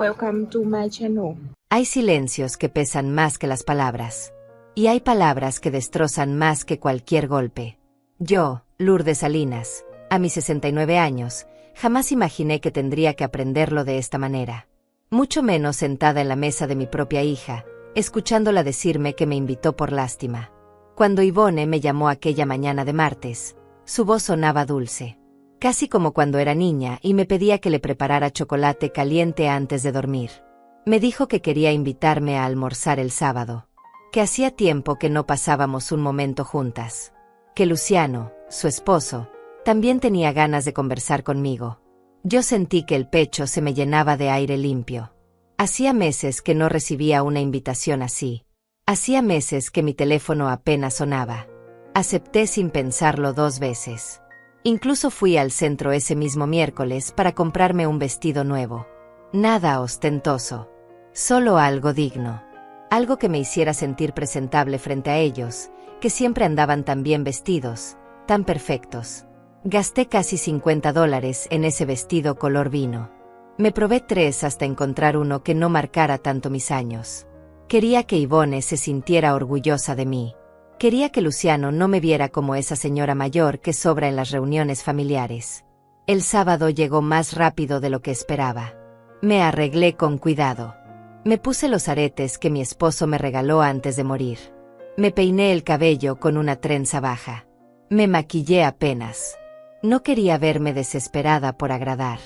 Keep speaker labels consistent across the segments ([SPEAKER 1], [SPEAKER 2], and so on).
[SPEAKER 1] Welcome to my channel.
[SPEAKER 2] Hay silencios que pesan más que las palabras. Y hay palabras que destrozan más que cualquier golpe. Yo, Lourdes Salinas, a mis 69 años, jamás imaginé que tendría que aprenderlo de esta manera. Mucho menos sentada en la mesa de mi propia hija, escuchándola decirme que me invitó por lástima. Cuando Ivone me llamó aquella mañana de martes, su voz sonaba dulce. Casi como cuando era niña y me pedía que le preparara chocolate caliente antes de dormir. Me dijo que quería invitarme a almorzar el sábado. Que hacía tiempo que no pasábamos un momento juntas. Que Luciano, su esposo, también tenía ganas de conversar conmigo. Yo sentí que el pecho se me llenaba de aire limpio. Hacía meses que no recibía una invitación así. Hacía meses que mi teléfono apenas sonaba. Acepté sin pensarlo 2 veces. Incluso fui al centro ese mismo miércoles para comprarme un vestido nuevo. Nada ostentoso. Solo algo digno. Algo que me hiciera sentir presentable frente a ellos, que siempre andaban tan bien vestidos, tan perfectos. Gasté casi $50 en ese vestido color vino. Me probé 3 hasta encontrar uno que no marcara tanto mis años. Quería que Ivone se sintiera orgullosa de mí. Quería que Luciano no me viera como esa señora mayor que sobra en las reuniones familiares. El sábado llegó más rápido de lo que esperaba. Me arreglé con cuidado. Me puse los aretes que mi esposo me regaló antes de morir. Me peiné el cabello con una trenza baja. Me maquillé apenas. No quería verme desesperada por agradar.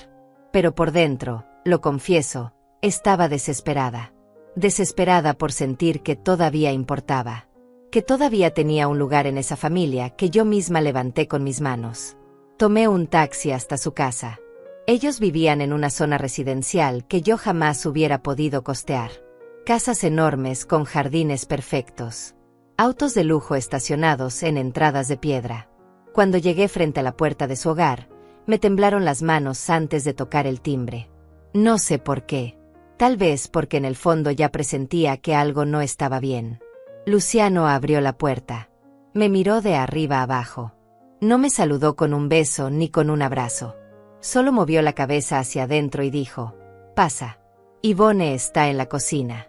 [SPEAKER 2] Pero por dentro, lo confieso, estaba desesperada. Desesperada por sentir que todavía importaba. Que todavía tenía un lugar en esa familia que yo misma levanté con mis manos. Tomé un taxi hasta su casa. Ellos vivían en una zona residencial que yo jamás hubiera podido costear. Casas enormes con jardines perfectos. Autos de lujo estacionados en entradas de piedra. Cuando llegué frente a la puerta de su hogar, me temblaron las manos antes de tocar el timbre. No sé por qué. Tal vez porque en el fondo ya presentía que algo no estaba bien. Luciano abrió la puerta. Me miró de arriba abajo. No me saludó con un beso ni con un abrazo. Solo movió la cabeza hacia adentro y dijo, «Pasa. Ivone está en la cocina».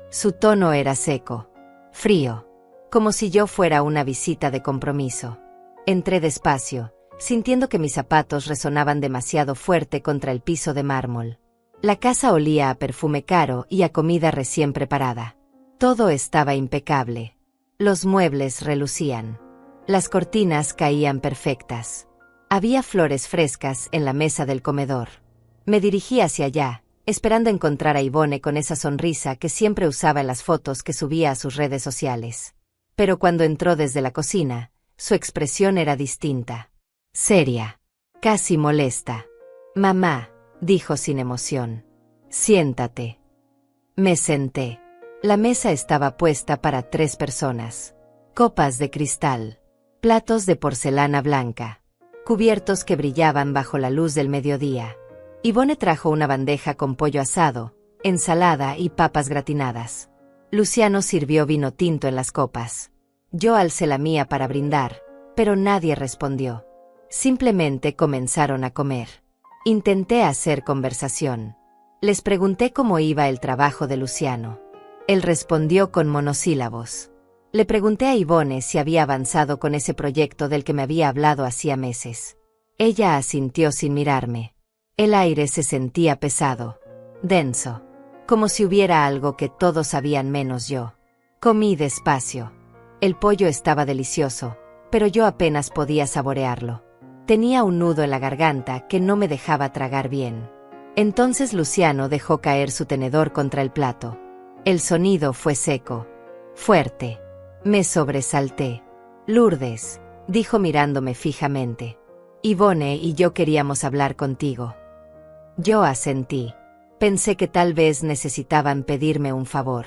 [SPEAKER 2] Su tono era seco, frío, como si yo fuera una visita de compromiso. Entré despacio, sintiendo que mis zapatos resonaban demasiado fuerte contra el piso de mármol. La casa olía a perfume caro y a comida recién preparada. Todo estaba impecable. Los muebles relucían. Las cortinas caían perfectas. Había flores frescas en la mesa del comedor. Me dirigí hacia allá, esperando encontrar a Ivone con esa sonrisa que siempre usaba en las fotos que subía a sus redes sociales. Pero cuando entró desde la cocina, su expresión era distinta. Seria. Casi molesta. «Mamá», dijo sin emoción. «Siéntate». Me senté. La mesa estaba puesta para 3 personas. Copas de cristal. Platos de porcelana blanca. Cubiertos que brillaban bajo la luz del mediodía. Ivone trajo una bandeja con pollo asado, ensalada y papas gratinadas. Luciano sirvió vino tinto en las copas. Yo alcé la mía para brindar, pero nadie respondió. Simplemente comenzaron a comer. Intenté hacer conversación. Les pregunté cómo iba el trabajo de Luciano. Él respondió con monosílabos. Le pregunté a Ivone si había avanzado con ese proyecto del que me había hablado hacía meses. Ella asintió sin mirarme. El aire se sentía pesado, denso, como si hubiera algo que todos sabían menos yo. Comí despacio. El pollo estaba delicioso, pero yo apenas podía saborearlo. Tenía un nudo en la garganta que no me dejaba tragar bien. Entonces Luciano dejó caer su tenedor contra el plato. El sonido fue seco, fuerte. Me sobresalté. «Lourdes», dijo mirándome fijamente. «Ivone y yo queríamos hablar contigo». Yo asentí. Pensé que tal vez necesitaban pedirme un favor.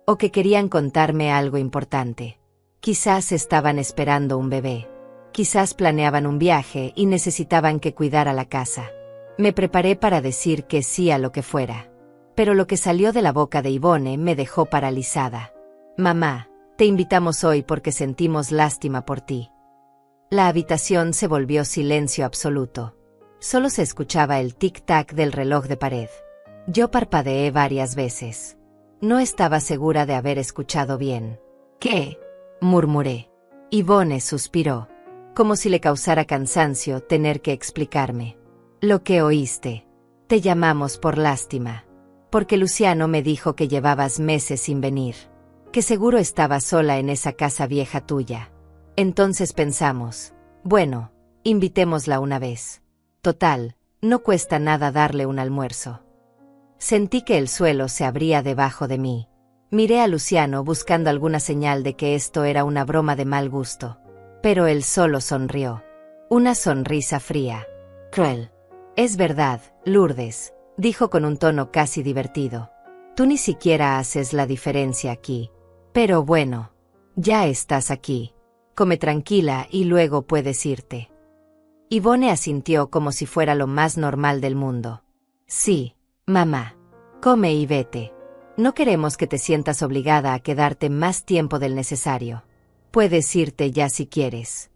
[SPEAKER 2] O que querían contarme algo importante. Quizás estaban esperando un bebé. Quizás planeaban un viaje y necesitaban que cuidara la casa. Me preparé para decir que sí a lo que fuera. Pero lo que salió de la boca de Ivone me dejó paralizada. «Mamá, te invitamos hoy porque sentimos lástima por ti». La habitación se volvió silencio absoluto. Solo se escuchaba el tic-tac del reloj de pared. Yo parpadeé varias veces. No estaba segura de haber escuchado bien. ¿Qué? Murmuré. Yvonne suspiró, como si le causara cansancio tener que explicarme. Lo que oíste. Te llamamos por lástima. Porque Luciano me dijo que llevabas meses sin venir. Que seguro estaba sola en esa casa vieja tuya. Entonces pensamos, bueno, invitémosla una vez. Total, no cuesta nada darle un almuerzo. Sentí que el suelo se abría debajo de mí. Miré a Luciano buscando alguna señal de que esto era una broma de mal gusto. Pero él solo sonrió. Una sonrisa fría. Cruel. Es verdad, Lourdes, dijo con un tono casi divertido. Tú ni siquiera haces la diferencia aquí. Pero bueno, ya estás aquí. Come tranquila y luego puedes irte. Yvonne asintió como si fuera lo más normal del mundo. Sí, mamá. Come y vete. No queremos que te sientas obligada a quedarte más tiempo del necesario. Puedes irte ya si quieres.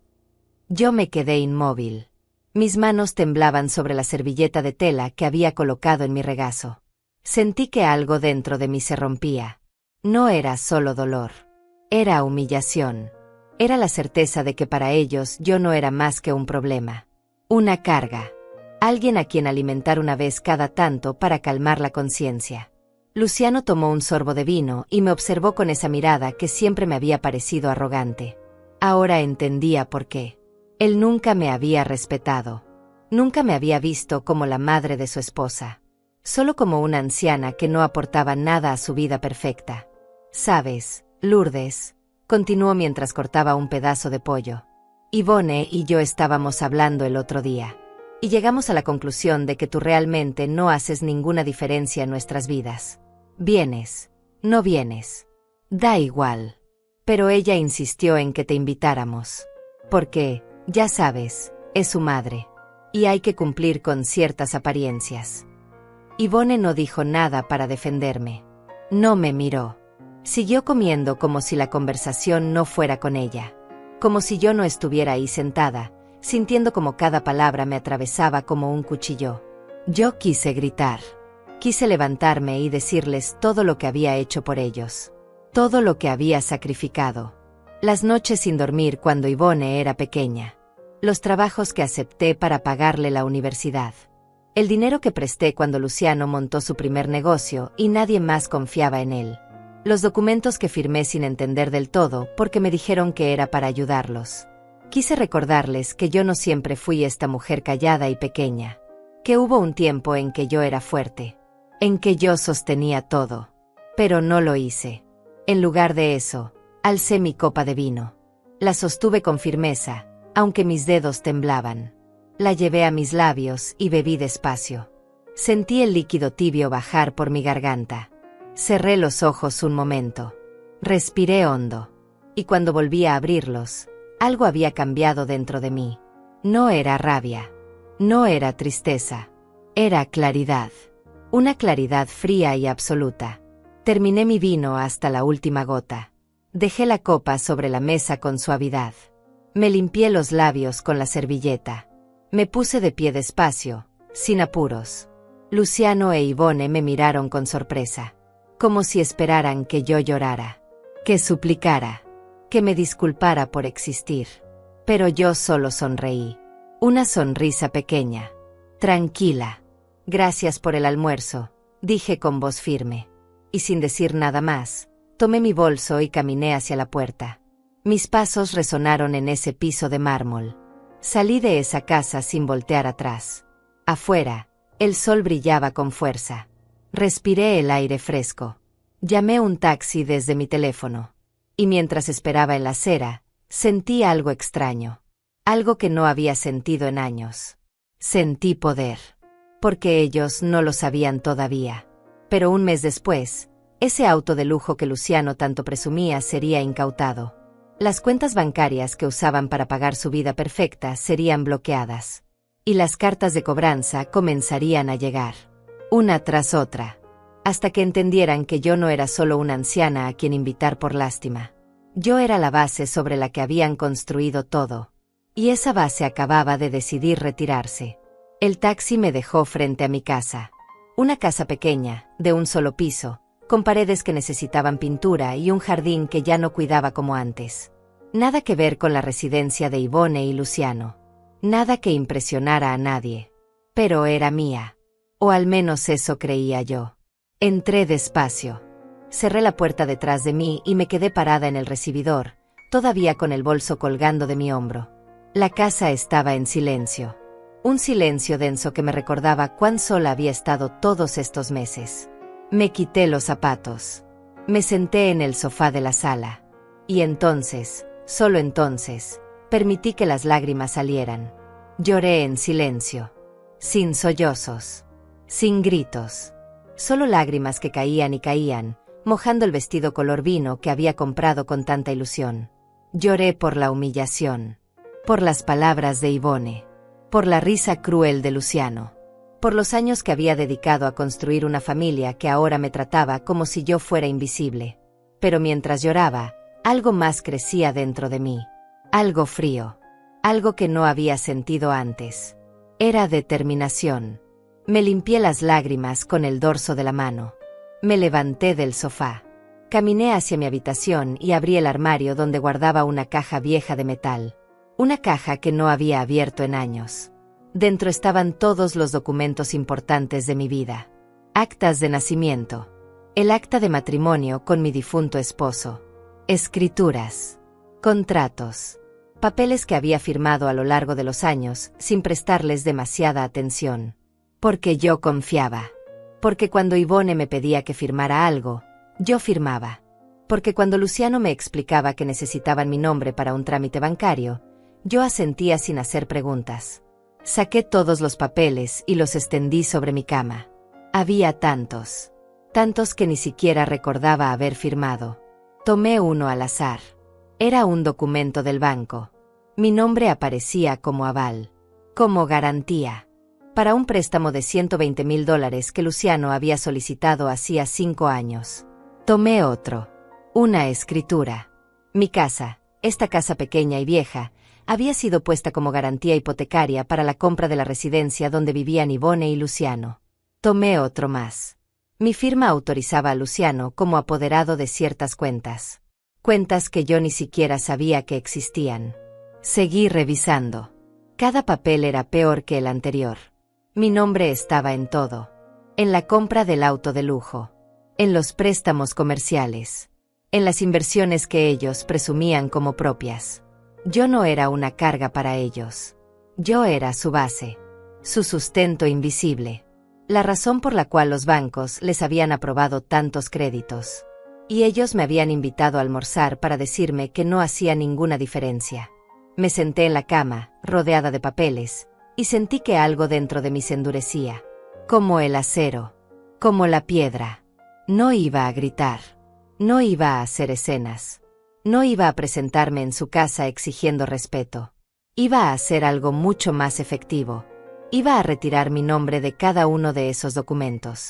[SPEAKER 2] Yo me quedé inmóvil. Mis manos temblaban sobre la servilleta de tela que había colocado en mi regazo. Sentí que algo dentro de mí se rompía. No era solo dolor. Era humillación. Era la certeza de que para ellos yo no era más que un problema. Una carga. Alguien a quien alimentar una vez cada tanto para calmar la conciencia. Luciano tomó un sorbo de vino y me observó con esa mirada que siempre me había parecido arrogante. Ahora entendía por qué. Él nunca me había respetado. Nunca me había visto como la madre de su esposa. Solo como una anciana que no aportaba nada a su vida perfecta. Sabes, Lourdes, continuó mientras cortaba un pedazo de pollo. Yvonne y yo estábamos hablando el otro día. Y llegamos a la conclusión de que tú realmente no haces ninguna diferencia en nuestras vidas. Vienes, no vienes. Da igual. Pero ella insistió en que te invitáramos. Porque, ya sabes, es su madre. Y hay que cumplir con ciertas apariencias. Yvonne no dijo nada para defenderme. No me miró. Siguió comiendo como si la conversación no fuera con ella. Como si yo no estuviera ahí sentada, sintiendo como cada palabra me atravesaba como un cuchillo. Yo quise gritar. Quise levantarme y decirles todo lo que había hecho por ellos. Todo lo que había sacrificado. Las noches sin dormir cuando Yvonne era pequeña. Los trabajos que acepté para pagarle la universidad. El dinero que presté cuando Luciano montó su primer negocio y nadie más confiaba en él. Los documentos que firmé sin entender del todo porque me dijeron que era para ayudarlos. Quise recordarles que yo no siempre fui esta mujer callada y pequeña. Que hubo un tiempo en que yo era fuerte. En que yo sostenía todo. Pero no lo hice. En lugar de eso, alcé mi copa de vino. La sostuve con firmeza, aunque mis dedos temblaban. La llevé a mis labios y bebí despacio. Sentí el líquido tibio bajar por mi garganta. Cerré los ojos un momento. Respiré hondo. Y cuando volví a abrirlos, algo había cambiado dentro de mí. No era rabia. No era tristeza. Era claridad. Una claridad fría y absoluta. Terminé mi vino hasta la última gota. Dejé la copa sobre la mesa con suavidad. Me limpié los labios con la servilleta. Me puse de pie despacio, sin apuros. Luciano e Yvonne me miraron con sorpresa. Como si esperaran que yo llorara. Que suplicara. Que me disculpara por existir. Pero yo solo sonreí. Una sonrisa pequeña. Tranquila. Gracias por el almuerzo, dije con voz firme. Y sin decir nada más, tomé mi bolso y caminé hacia la puerta. Mis pasos resonaron en ese piso de mármol. Salí de esa casa sin voltear atrás. Afuera, el sol brillaba con fuerza. Respiré el aire fresco. Llamé un taxi desde mi teléfono. Y mientras esperaba en la acera, sentí algo extraño. Algo que no había sentido en años. Sentí poder. Porque ellos no lo sabían todavía. Pero un mes después, ese auto de lujo que Luciano tanto presumía sería incautado. Las cuentas bancarias que usaban para pagar su vida perfecta serían bloqueadas. Y las cartas de cobranza comenzarían a llegar. Una tras otra. Hasta que entendieran que yo no era solo una anciana a quien invitar por lástima. Yo era la base sobre la que habían construido todo. Y esa base acababa de decidir retirarse. El taxi me dejó frente a mi casa. Una casa pequeña, de un solo piso, con paredes que necesitaban pintura y un jardín que ya no cuidaba como antes. Nada que ver con la residencia de Yvonne y Luciano. Nada que impresionara a nadie. Pero era mía. O al menos eso creía yo. Entré despacio. Cerré la puerta detrás de mí y me quedé parada en el recibidor, todavía con el bolso colgando de mi hombro. La casa estaba en silencio. Un silencio denso que me recordaba cuán sola había estado todos estos meses. Me quité los zapatos. Me senté en el sofá de la sala. Y entonces, solo entonces, permití que las lágrimas salieran. Lloré en silencio. Sin sollozos. Sin gritos. Solo lágrimas que caían y caían, mojando el vestido color vino que había comprado con tanta ilusión. Lloré por la humillación. Por las palabras de Yvonne. Por la risa cruel de Luciano. Por los años que había dedicado a construir una familia que ahora me trataba como si yo fuera invisible. Pero mientras lloraba, algo más crecía dentro de mí. Algo frío. Algo que no había sentido antes. Era determinación. Me limpié las lágrimas con el dorso de la mano. Me levanté del sofá. Caminé hacia mi habitación y abrí el armario donde guardaba una caja vieja de metal. Una caja que no había abierto en años. Dentro estaban todos los documentos importantes de mi vida. Actas de nacimiento. El acta de matrimonio con mi difunto esposo. Escrituras. Contratos. Papeles que había firmado a lo largo de los años sin prestarles demasiada atención. Porque yo confiaba. Porque cuando Yvonne me pedía que firmara algo, yo firmaba. Porque cuando Luciano me explicaba que necesitaban mi nombre para un trámite bancario, yo asentía sin hacer preguntas. Saqué todos los papeles y los extendí sobre mi cama. Había tantos. Tantos que ni siquiera recordaba haber firmado. Tomé uno al azar. Era un documento del banco. Mi nombre aparecía como aval. Como garantía. Para un préstamo de $120,000 que Luciano había solicitado hacía 5 años. Tomé otro. Una escritura. Mi casa, esta casa pequeña y vieja, había sido puesta como garantía hipotecaria para la compra de la residencia donde vivían Yvonne y Luciano. Tomé otro más. Mi firma autorizaba a Luciano como apoderado de ciertas cuentas. Cuentas que yo ni siquiera sabía que existían. Seguí revisando. Cada papel era peor que el anterior. Mi nombre estaba en todo. En la compra del auto de lujo. En los préstamos comerciales. En las inversiones que ellos presumían como propias. Yo no era una carga para ellos. Yo era su base. Su sustento invisible. La razón por la cual los bancos les habían aprobado tantos créditos. Y ellos me habían invitado a almorzar para decirme que no hacía ninguna diferencia. Me senté en la cama, rodeada de papeles, y sentí que algo dentro de mí se endurecía. Como el acero. Como la piedra. No iba a gritar. No iba a hacer escenas. No iba a presentarme en su casa exigiendo respeto. Iba a hacer algo mucho más efectivo. Iba a retirar mi nombre de cada uno de esos documentos.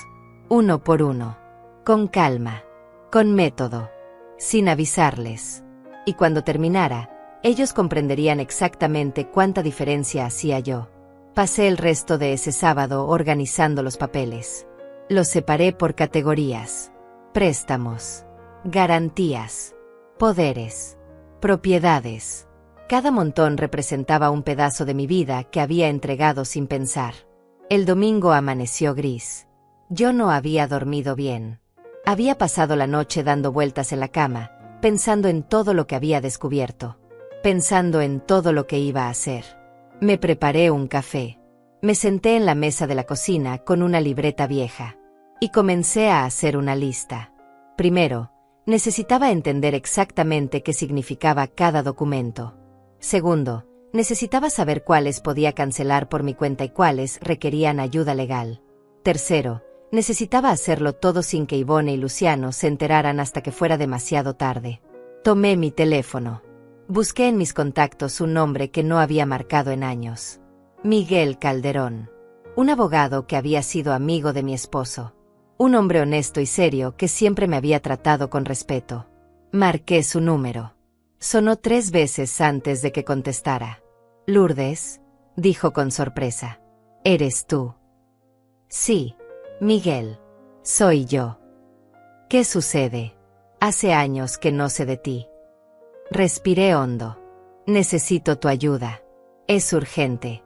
[SPEAKER 2] Uno por uno. Con calma. Con método. Sin avisarles. Y cuando terminara, ellos comprenderían exactamente cuánta diferencia hacía yo. Pasé el resto de ese sábado organizando los papeles. Los separé por categorías. Préstamos. Garantías. Poderes. Propiedades. Cada montón representaba un pedazo de mi vida que había entregado sin pensar. El domingo amaneció gris. Yo no había dormido bien. Había pasado la noche dando vueltas en la cama, pensando en todo lo que había descubierto. Pensando en todo lo que iba a hacer. Me preparé un café. Me senté en la mesa de la cocina con una libreta vieja. Y comencé a hacer una lista. Primero, necesitaba entender exactamente qué significaba cada documento. Segundo, necesitaba saber cuáles podía cancelar por mi cuenta y cuáles requerían ayuda legal. Tercero, necesitaba hacerlo todo sin que Yvonne y Luciano se enteraran hasta que fuera demasiado tarde. Tomé mi teléfono. Busqué en mis contactos un nombre que no había marcado en años. Miguel Calderón. Un abogado que había sido amigo de mi esposo. Un hombre honesto y serio que siempre me había tratado con respeto. Marqué su número. Sonó 3 veces antes de que contestara. «Lourdes», dijo con sorpresa. «¿Eres tú?» «Sí», Miguel. Soy yo. ¿Qué sucede? Hace años que no sé de ti. Respiré hondo. Necesito tu ayuda. Es urgente.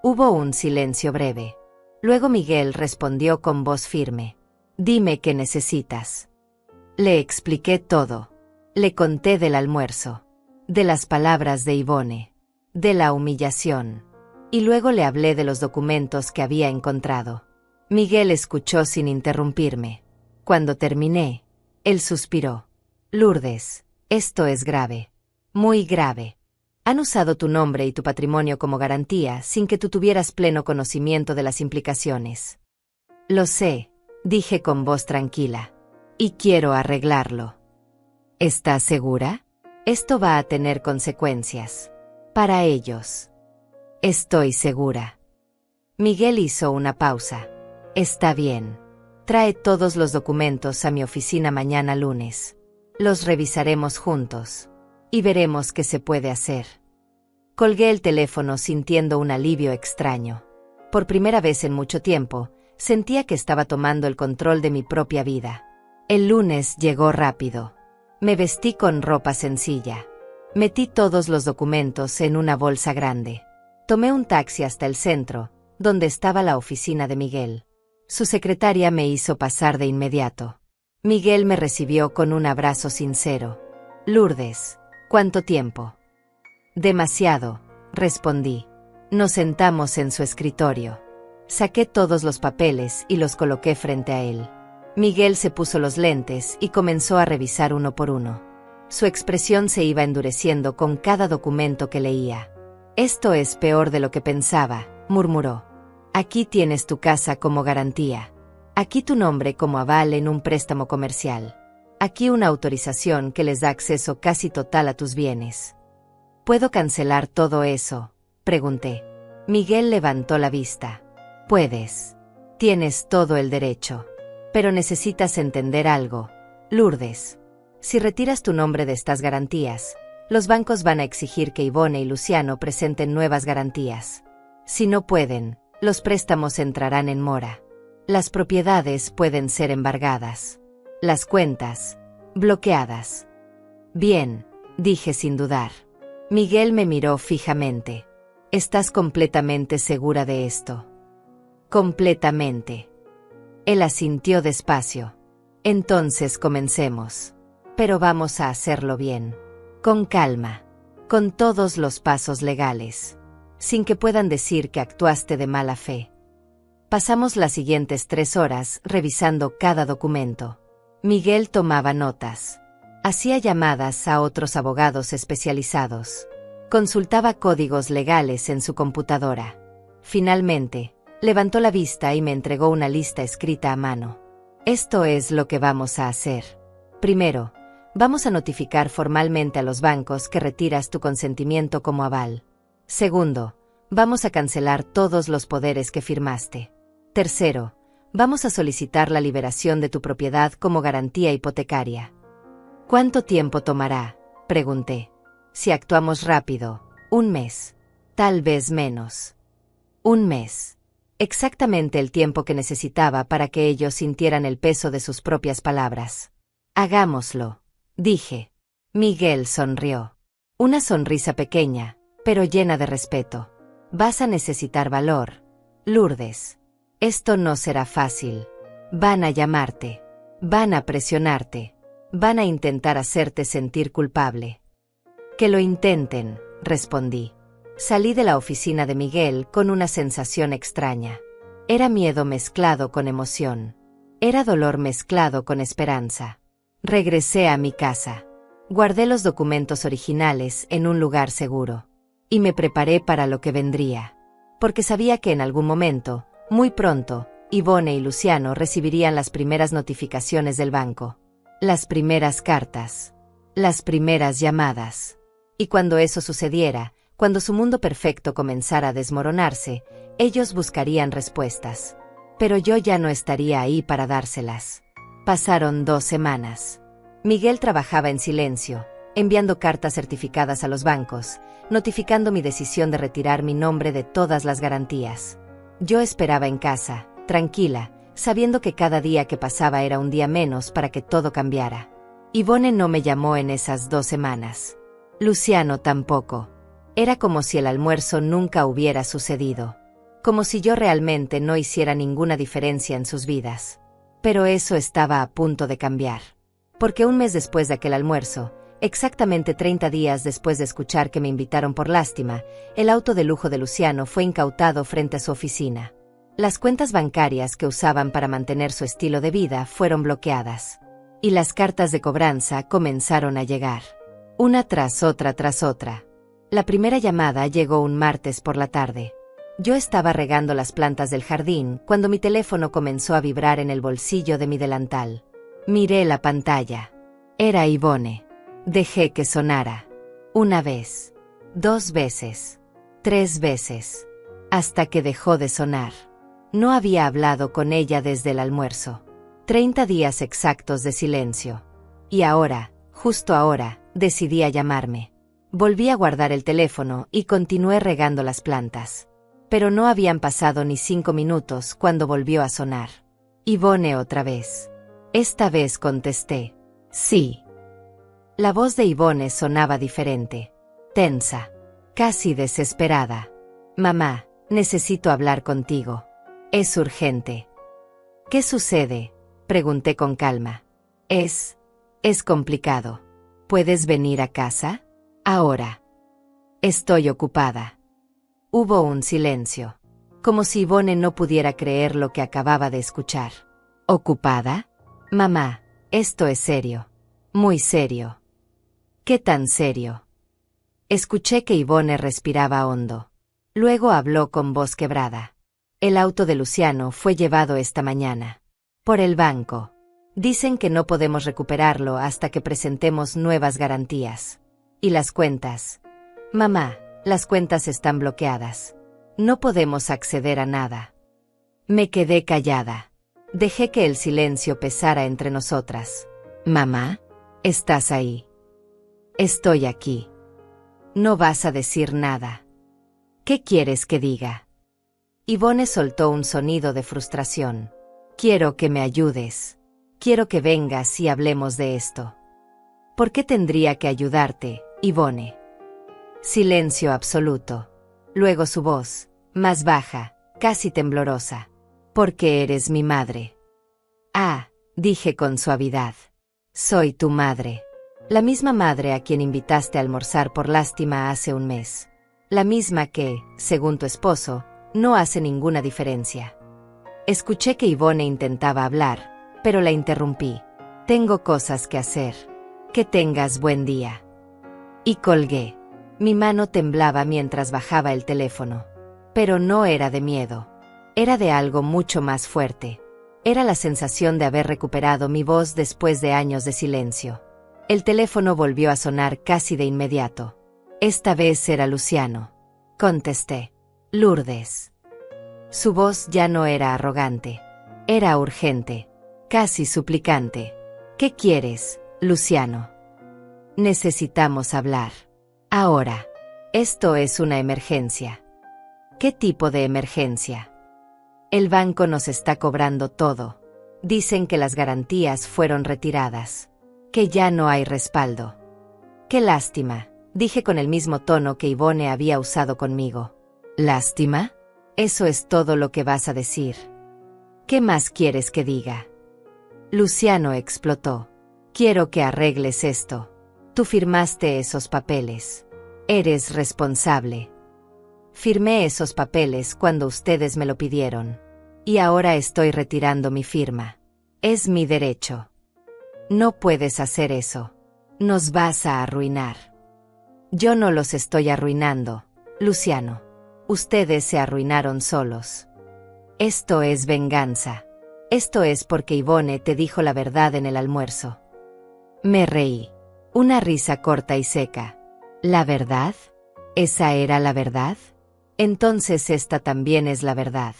[SPEAKER 2] Hubo un silencio breve. Luego Miguel respondió con voz firme. Dime qué necesitas. Le expliqué todo. Le conté del almuerzo, de las palabras de Ivone, de la humillación. Y luego le hablé de los documentos que había encontrado. Miguel escuchó sin interrumpirme. Cuando terminé, él suspiró. Lourdes, esto es grave. Muy grave. Han usado tu nombre y tu patrimonio como garantía sin que tú tuvieras pleno conocimiento de las implicaciones. Lo sé, dije con voz tranquila. Y quiero arreglarlo. ¿Estás segura? Esto va a tener consecuencias. Para ellos. Estoy segura. Miguel hizo una pausa. Está bien. Trae todos los documentos a mi oficina mañana lunes. Los revisaremos juntos. Y veremos qué se puede hacer. Colgué el teléfono sintiendo un alivio extraño. Por primera vez en mucho tiempo, sentía que estaba tomando el control de mi propia vida. El lunes llegó rápido. Me vestí con ropa sencilla. Metí todos los documentos en una bolsa grande. Tomé un taxi hasta el centro, donde estaba la oficina de Miguel. Su secretaria me hizo pasar de inmediato. Miguel me recibió con un abrazo sincero. Lourdes, ¿cuánto tiempo? Demasiado, respondí. Nos sentamos en su escritorio. Saqué todos los papeles y los coloqué frente a él. Miguel se puso los lentes y comenzó a revisar uno por uno. Su expresión se iba endureciendo con cada documento que leía. Esto es peor de lo que pensaba, murmuró. Aquí tienes tu casa como garantía. Aquí tu nombre como aval en un préstamo comercial. Aquí una autorización que les da acceso casi total a tus bienes. ¿Puedo cancelar todo eso?, pregunté. Miguel levantó la vista. Puedes. Tienes todo el derecho. Pero necesitas entender algo, Lourdes. Si retiras tu nombre de estas garantías, los bancos van a exigir que Ivone y Luciano presenten nuevas garantías. Si no pueden, los préstamos entrarán en mora. Las propiedades pueden ser embargadas. Las cuentas, bloqueadas. Bien, dije sin dudar. Miguel me miró fijamente. ¿Estás completamente segura de esto? Completamente. Él asintió despacio. Entonces comencemos. Pero vamos a hacerlo bien. Con calma. Con todos los pasos legales. Sin que puedan decir que actuaste de mala fe. Pasamos las siguientes 3 horas revisando cada documento. Miguel tomaba notas. Hacía llamadas a otros abogados especializados. Consultaba códigos legales en su computadora. Finalmente, levantó la vista y me entregó una lista escrita a mano. Esto es lo que vamos a hacer. Primero, vamos a notificar formalmente a los bancos que retiras tu consentimiento como aval. Segundo, vamos a cancelar todos los poderes que firmaste. Tercero, vamos a solicitar la liberación de tu propiedad como garantía hipotecaria. ¿Cuánto tiempo tomará?, pregunté. Si actuamos rápido, 1 mes. Tal vez menos. 1 mes. Exactamente el tiempo que necesitaba para que ellos sintieran el peso de sus propias palabras. Hagámoslo, dije. Miguel sonrió. Una sonrisa pequeña, pero llena de respeto. Vas a necesitar valor, Lourdes. Esto no será fácil. Van a llamarte. Van a presionarte. Van a intentar hacerte sentir culpable. Que lo intenten, respondí. Salí de la oficina de Miguel con una sensación extraña. Era miedo mezclado con emoción. Era dolor mezclado con esperanza. Regresé a mi casa. Guardé los documentos originales en un lugar seguro. Y me preparé para lo que vendría. Porque sabía que en algún momento, muy pronto, Ivone y Luciano recibirían las primeras notificaciones del banco. Las primeras cartas. Las primeras llamadas. Y cuando eso sucediera, cuando su mundo perfecto comenzara a desmoronarse, ellos buscarían respuestas. Pero yo ya no estaría ahí para dárselas. Pasaron 2 semanas. Miguel trabajaba en silencio, enviando cartas certificadas a los bancos, notificando mi decisión de retirar mi nombre de todas las garantías. Yo esperaba en casa, tranquila, sabiendo que cada día que pasaba era un día menos para que todo cambiara. Yvonne no me llamó en esas 2 semanas. Luciano tampoco. Era como si el almuerzo nunca hubiera sucedido. Como si yo realmente no hiciera ninguna diferencia en sus vidas. Pero eso estaba a punto de cambiar. Porque un mes después de aquel almuerzo, exactamente 30 días después de escuchar que me invitaron por lástima, el auto de lujo de Luciano fue incautado frente a su oficina. Las cuentas bancarias que usaban para mantener su estilo de vida fueron bloqueadas. Y las cartas de cobranza comenzaron a llegar. Una tras otra tras otra. La primera llamada llegó un martes por la tarde. Yo estaba regando las plantas del jardín cuando mi teléfono comenzó a vibrar en el bolsillo de mi delantal. Miré la pantalla. Era Yvonne. Dejé que sonara. 1 vez. 2 veces. 3 veces. Hasta que dejó de sonar. No había hablado con ella desde el almuerzo. 30 días exactos de silencio. Y ahora, justo ahora, decidí a llamarme. Volví a guardar el teléfono y continué regando las plantas. Pero no habían pasado ni 5 minutos cuando volvió a sonar. Yvonne otra vez. Esta vez contesté. Sí. La voz de Yvonne sonaba diferente. Tensa. Casi desesperada. Mamá, necesito hablar contigo. Es urgente. ¿Qué sucede? Pregunté con calma. Es complicado. ¿Puedes venir a casa? Ahora. Estoy ocupada. Hubo un silencio. Como si Yvonne no pudiera creer lo que acababa de escuchar. ¿Ocupada? Mamá, esto es serio. Muy serio. ¿Qué tan serio? Escuché que Yvonne respiraba hondo. Luego habló con voz quebrada. El auto de Luciano fue llevado esta mañana. Por el banco. Dicen que no podemos recuperarlo hasta que presentemos nuevas garantías. ¿Y las cuentas? Mamá, las cuentas están bloqueadas. No podemos acceder a nada. Me quedé callada. Dejé que el silencio pesara entre nosotras. Mamá, ¿estás ahí? Estoy aquí. No vas a decir nada. ¿Qué quieres que diga? Yvonne soltó un sonido de frustración. Quiero que me ayudes. Quiero que vengas y hablemos de esto. ¿Por qué tendría que ayudarte, Yvonne? Silencio absoluto. Luego su voz, más baja, casi temblorosa. Porque eres mi madre. Ah, dije con suavidad. Soy tu madre. La misma madre a quien invitaste a almorzar por lástima hace un mes. La misma que, según tu esposo, no hace ninguna diferencia. Escuché que Yvonne intentaba hablar, pero la interrumpí. Tengo cosas que hacer. Que tengas buen día. Y colgué. Mi mano temblaba mientras bajaba el teléfono. Pero no era de miedo. Era de algo mucho más fuerte. Era la sensación de haber recuperado mi voz después de años de silencio. El teléfono volvió a sonar casi de inmediato. Esta vez era Luciano. Contesté. Lourdes. Su voz ya no era arrogante. Era urgente. Casi suplicante. ¿Qué quieres, Luciano? Necesitamos hablar. Ahora. Esto es una emergencia. ¿Qué tipo de emergencia? El banco nos está cobrando todo. Dicen que las garantías fueron retiradas. Que ya no hay respaldo. Qué lástima, dije con el mismo tono que Yvonne había usado conmigo. ¿Lástima? Eso es todo lo que vas a decir. ¿Qué más quieres que diga? Luciano explotó. Quiero que arregles esto. Tú firmaste esos papeles. Eres responsable. Firmé esos papeles cuando ustedes me lo pidieron. Y ahora estoy retirando mi firma. Es mi derecho. No puedes hacer eso. Nos vas a arruinar. Yo no los estoy arruinando, Luciano. Ustedes se arruinaron solos. Esto es venganza. Esto es porque Yvonne te dijo la verdad en el almuerzo. Me reí. Una risa corta y seca. ¿La verdad? ¿Esa era la verdad? Entonces esta también es la verdad.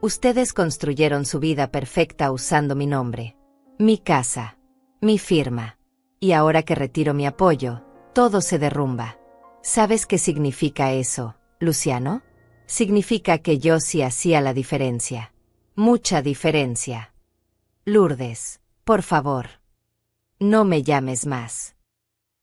[SPEAKER 2] Ustedes construyeron su vida perfecta usando mi nombre, mi casa, mi firma. Y ahora que retiro mi apoyo, todo se derrumba. ¿Sabes qué significa eso, Luciano? Significa que yo sí hacía la diferencia. Mucha diferencia. Lourdes, por favor. No me llames más.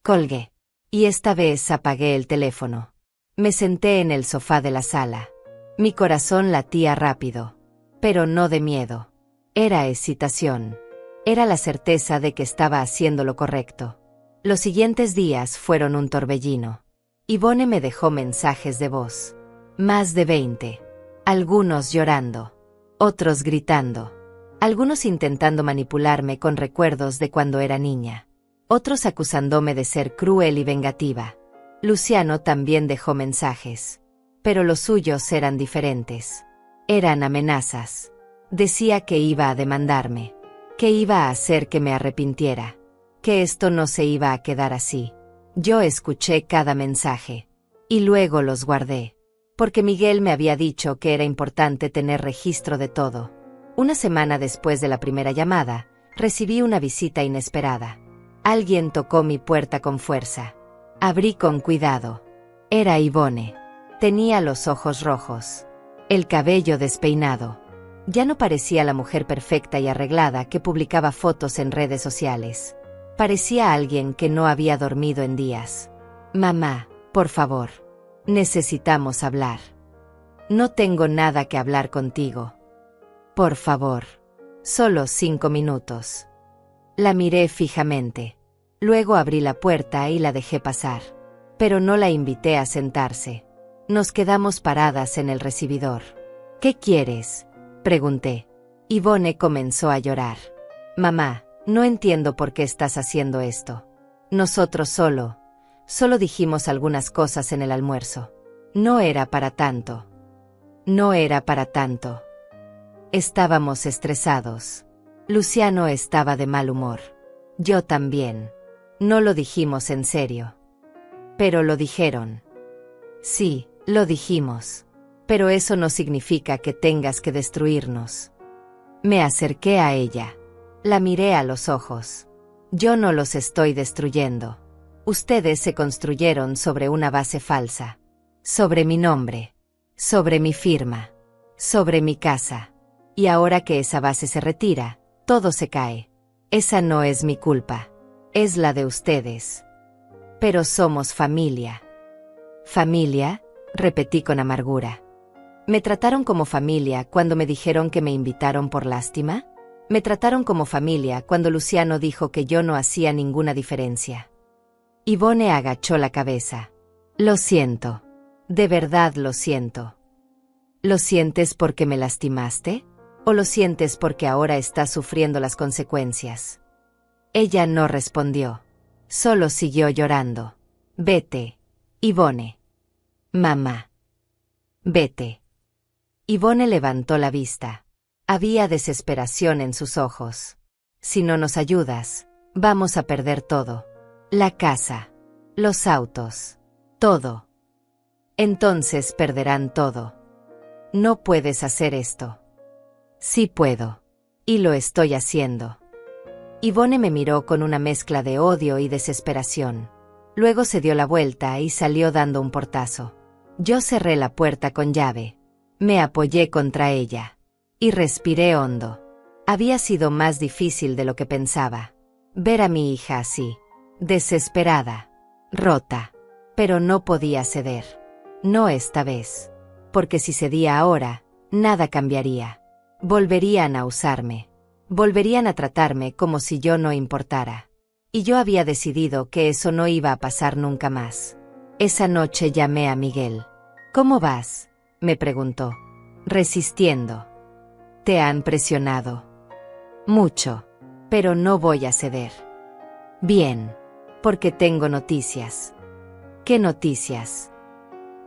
[SPEAKER 2] Colgué. Y esta vez apagué el teléfono. Me senté en el sofá de la sala. Mi corazón latía rápido. Pero no de miedo. Era excitación. Era la certeza de que estaba haciendo lo correcto. Los siguientes días fueron un torbellino. Yvonne me dejó mensajes de voz. Más de 20. Algunos llorando. Otros gritando. Algunos intentando manipularme con recuerdos de cuando era niña. Otros acusándome de ser cruel y vengativa. Luciano también dejó mensajes. Pero los suyos eran diferentes. Eran amenazas. Decía que iba a demandarme. Que iba a hacer que me arrepintiera. Que esto no se iba a quedar así. Yo escuché cada mensaje. Y luego los guardé. Porque Miguel me había dicho que era importante tener registro de todo. Una semana después de la primera llamada, recibí una visita inesperada. Alguien tocó mi puerta con fuerza. Abrí con cuidado. Era Yvonne. Tenía los ojos rojos. El cabello despeinado. Ya no parecía la mujer perfecta y arreglada que publicaba fotos en redes sociales. Parecía alguien que no había dormido en días. Mamá, por favor. Necesitamos hablar. No tengo nada que hablar contigo. Por favor. Solo 5 minutos. La miré fijamente. Luego abrí la puerta y la dejé pasar. Pero no la invité a sentarse. Nos quedamos paradas en el recibidor. ¿Qué quieres?, pregunté. Yvonne comenzó a llorar. Mamá, no entiendo por qué estás haciendo esto. Nosotros solo dijimos algunas cosas en el almuerzo. No era para tanto. No era para tanto. Estábamos estresados. Luciano estaba de mal humor. Yo también. No lo dijimos en serio. Pero lo dijeron. Sí, lo dijimos. Pero eso no significa que tengas que destruirnos. Me acerqué a ella. La miré a los ojos. Yo no los estoy destruyendo. Ustedes se construyeron sobre una base falsa. Sobre mi nombre. Sobre mi firma. Sobre mi casa. Y ahora que esa base se retira, todo se cae. Esa no es mi culpa. Es la de ustedes. Pero somos familia. ¿Familia?, repetí con amargura. ¿Me trataron como familia cuando me dijeron que me invitaron por lástima? ¿Me trataron como familia cuando Luciano dijo que yo no hacía ninguna diferencia? Yvonne agachó la cabeza. Lo siento. De verdad lo siento. ¿Lo sientes porque me lastimaste? ¿O lo sientes porque ahora estás sufriendo las consecuencias? Ella no respondió. Solo siguió llorando. Vete, Yvonne. Mamá. Vete. Yvonne levantó la vista. Había desesperación en sus ojos. Si no nos ayudas, vamos a perder todo. La casa. Los autos. Todo. Entonces perderán todo. No puedes hacer esto. Sí puedo. Y lo estoy haciendo. Yvonne me miró con una mezcla de odio y desesperación. Luego se dio la vuelta y salió dando un portazo. Yo cerré la puerta con llave. Me apoyé contra ella. Y respiré hondo. Había sido más difícil de lo que pensaba. Ver a mi hija así. Desesperada. Rota. Pero no podía ceder. No esta vez. Porque si cedía ahora, nada cambiaría. Volverían a usarme. Volverían a tratarme como si yo no importara. Y yo había decidido que eso no iba a pasar nunca más. Esa noche llamé a Miguel. ¿Cómo vas?, me preguntó. Resistiendo. ¿Te han presionado? Mucho. Pero no voy a ceder. Bien. Porque tengo noticias. ¿Qué noticias?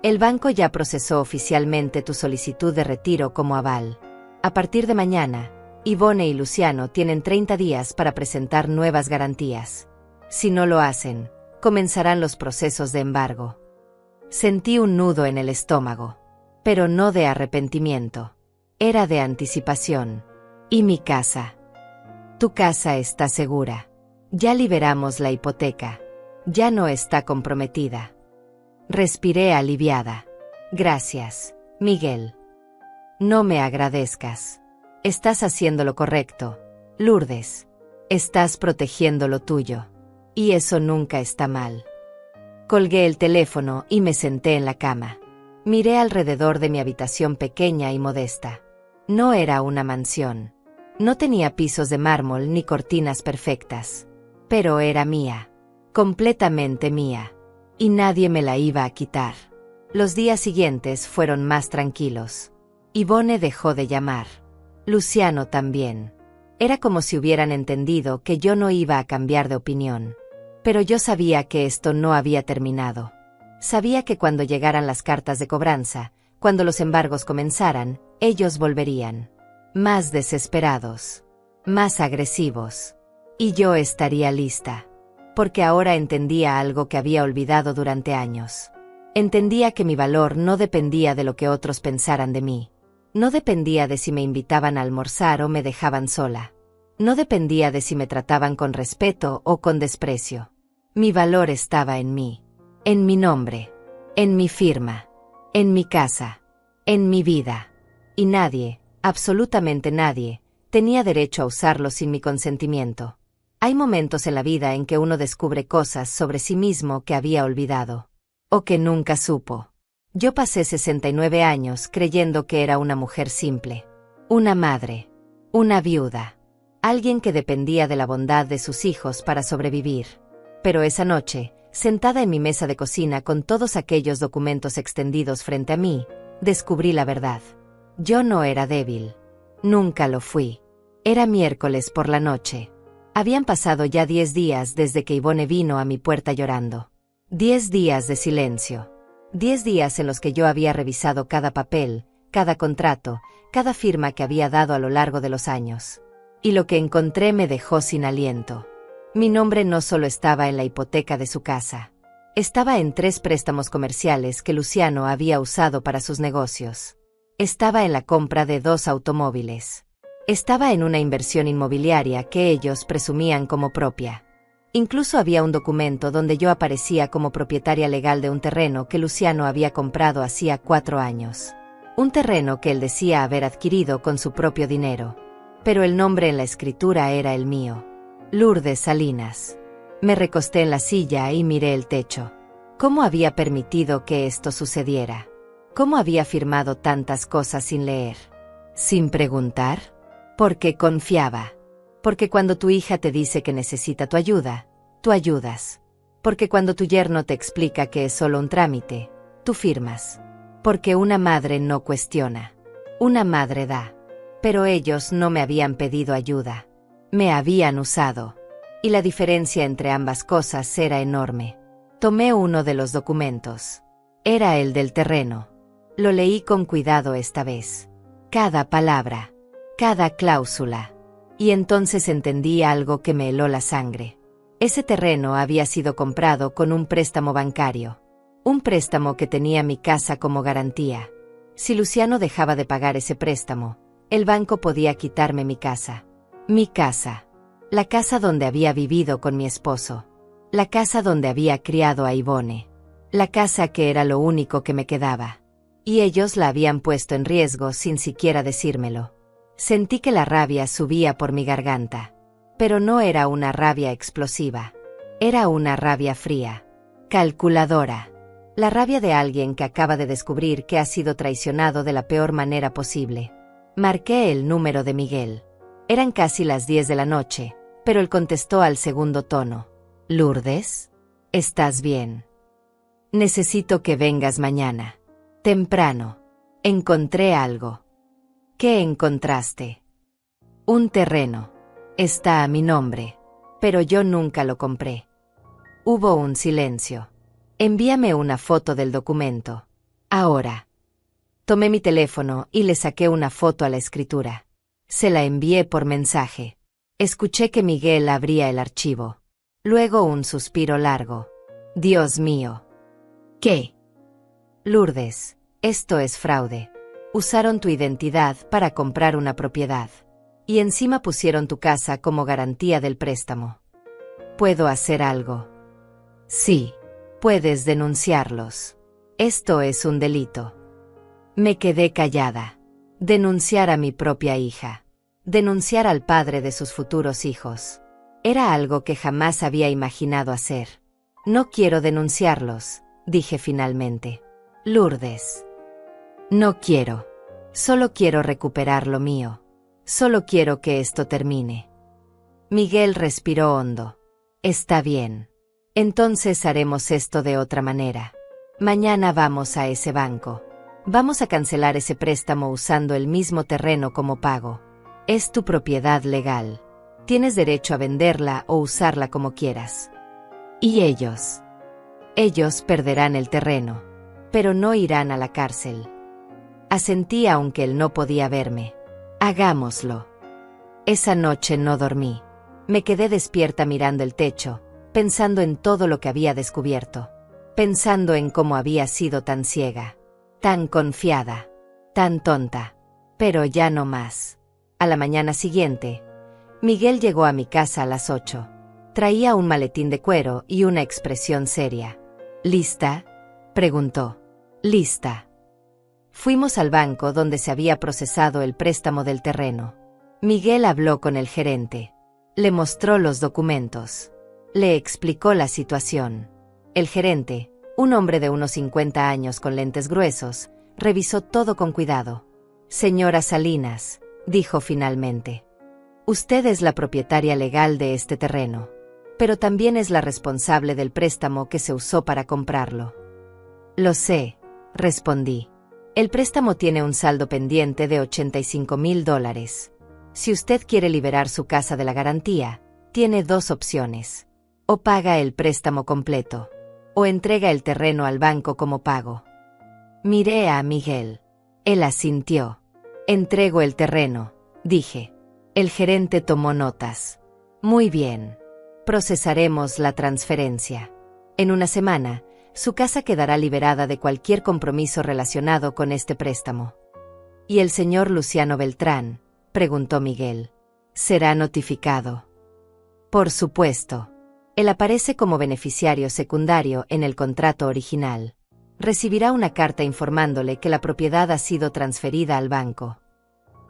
[SPEAKER 2] El banco ya procesó oficialmente tu solicitud de retiro como aval. A partir de mañana, Yvonne y Luciano tienen 30 días para presentar nuevas garantías. Si no lo hacen, comenzarán los procesos de embargo. Sentí un nudo en el estómago. Pero no de arrepentimiento. Era de anticipación. ¿Y mi casa? Tu casa está segura. Ya liberamos la hipoteca. Ya no está comprometida. Respiré aliviada. Gracias, Miguel. No me agradezcas. Estás haciendo lo correcto, Lourdes. Estás protegiendo lo tuyo. Y eso nunca está mal. Colgué el teléfono y me senté en la cama. Miré alrededor de mi habitación pequeña y modesta. No era una mansión. No tenía pisos de mármol ni cortinas perfectas. Pero era mía. Completamente mía. Y nadie me la iba a quitar. Los días siguientes fueron más tranquilos. Yvonne dejó de llamar. Luciano también. Era como si hubieran entendido que yo no iba a cambiar de opinión. Pero yo sabía que esto no había terminado. Sabía que cuando llegaran las cartas de cobranza, cuando los embargos comenzaran, ellos volverían. Más desesperados. Más agresivos. Y yo estaría lista. Porque ahora entendía algo que había olvidado durante años. Entendía que mi valor no dependía de lo que otros pensaran de mí. No dependía de si me invitaban a almorzar o me dejaban sola. No dependía de si me trataban con respeto o con desprecio. Mi valor estaba en mí. En mi nombre. En mi firma. En mi casa. En mi vida. Y nadie, absolutamente nadie, tenía derecho a usarlo sin mi consentimiento. Hay momentos en la vida en que uno descubre cosas sobre sí mismo que había olvidado. O que nunca supo. Yo pasé 69 años creyendo que era una mujer simple. Una madre. Una viuda. Alguien que dependía de la bondad de sus hijos para sobrevivir. Pero esa noche, sentada en mi mesa de cocina con todos aquellos documentos extendidos frente a mí, descubrí la verdad. Yo no era débil. Nunca lo fui. Era miércoles por la noche. Habían pasado ya 10 días desde que Yvonne vino a mi puerta llorando. 10 días de silencio. 10 días en los que yo había revisado cada papel, cada contrato, cada firma que había dado a lo largo de los años. Y lo que encontré me dejó sin aliento. Mi nombre no solo estaba en la hipoteca de su casa. Estaba en 3 préstamos comerciales que Luciano había usado para sus negocios. Estaba en la compra de 2 automóviles. Estaba en una inversión inmobiliaria que ellos presumían como propia. Incluso había un documento donde yo aparecía como propietaria legal de un terreno que Luciano había comprado hacía 4 años. Un terreno que él decía haber adquirido con su propio dinero. Pero el nombre en la escritura era el mío. Lourdes Salinas. Me recosté en la silla y miré el techo. ¿Cómo había permitido que esto sucediera? ¿Cómo había firmado tantas cosas sin leer? ¿Sin preguntar? Porque confiaba. Porque cuando tu hija te dice que necesita tu ayuda, tú ayudas. Porque cuando tu yerno te explica que es solo un trámite, tú firmas. Porque una madre no cuestiona. Una madre da. Pero ellos no me habían pedido ayuda. Me habían usado. Y la diferencia entre ambas cosas era enorme. Tomé uno de los documentos. Era el del terreno. Lo leí con cuidado esta vez. Cada palabra. Cada cláusula. Y entonces entendí algo que me heló la sangre. Ese terreno había sido comprado con un préstamo bancario. Un préstamo que tenía mi casa como garantía. Si Luciano dejaba de pagar ese préstamo, el banco podía quitarme mi casa. Mi casa. La casa donde había vivido con mi esposo. La casa donde había criado a Yvonne. La casa que era lo único que me quedaba. Y ellos la habían puesto en riesgo sin siquiera decírmelo. Sentí que la rabia subía por mi garganta. Pero no era una rabia explosiva. Era una rabia fría. Calculadora. La rabia de alguien que acaba de descubrir que ha sido traicionado de la peor manera posible. Marqué el número de Miguel. Eran casi las 10 de la noche, pero él contestó al segundo tono. Lourdes, ¿estás bien? Necesito que vengas mañana. Temprano. Encontré algo. ¿Qué encontraste? Un terreno. Está a mi nombre, pero yo nunca lo compré. Hubo un silencio. Envíame una foto del documento. Ahora. Tomé mi teléfono y le saqué una foto a la escritura. Se la envié por mensaje. Escuché que Miguel abría el archivo. Luego un suspiro largo. Dios mío. ¿Qué? Lourdes, esto es fraude. Usaron tu identidad para comprar una propiedad. Y encima pusieron tu casa como garantía del préstamo. ¿Puedo hacer algo? Sí. Puedes denunciarlos. Esto es un delito. Me quedé callada. Denunciar a mi propia hija. Denunciar al padre de sus futuros hijos. Era algo que jamás había imaginado hacer. No quiero denunciarlos, dije finalmente. Lourdes. No quiero. Solo quiero recuperar lo mío. Solo quiero que esto termine. Miguel respiró hondo. Está bien. Entonces haremos esto de otra manera. Mañana vamos a ese banco. Vamos a cancelar ese préstamo usando el mismo terreno como pago. Es tu propiedad legal. Tienes derecho a venderla o usarla como quieras. ¿Y ellos? Ellos perderán el terreno, pero no irán a la cárcel. Asentí aunque él no podía verme. Hagámoslo. Esa noche no dormí. Me quedé despierta mirando el techo, pensando en todo lo que había descubierto. Pensando en cómo había sido tan ciega, tan confiada, tan tonta. Pero ya no más. A la mañana siguiente, Miguel llegó a mi casa a las 8. Traía un maletín de cuero y una expresión seria. ¿Lista?, preguntó. Lista. Fuimos al banco donde se había procesado el préstamo del terreno. Miguel habló con el gerente. Le mostró los documentos. Le explicó la situación. El gerente, un hombre de unos 50 años con lentes gruesos, revisó todo con cuidado. Señora Salinas, dijo finalmente. Usted es la propietaria legal de este terreno, pero también es la responsable del préstamo que se usó para comprarlo. Lo sé, respondí. El préstamo tiene un saldo pendiente de $85,000. Si usted quiere liberar su casa de la garantía, tiene dos opciones. O paga el préstamo completo, o entrega el terreno al banco como pago. Miré a Miguel. Él asintió. Entrego el terreno, dije. El gerente tomó notas. Muy bien. Procesaremos la transferencia. En una semana, su casa quedará liberada de cualquier compromiso relacionado con este préstamo. ¿Y el señor Luciano Beltrán?, preguntó Miguel. ¿Será notificado? Por supuesto. Él aparece como beneficiario secundario en el contrato original. Recibirá una carta informándole que la propiedad ha sido transferida al banco.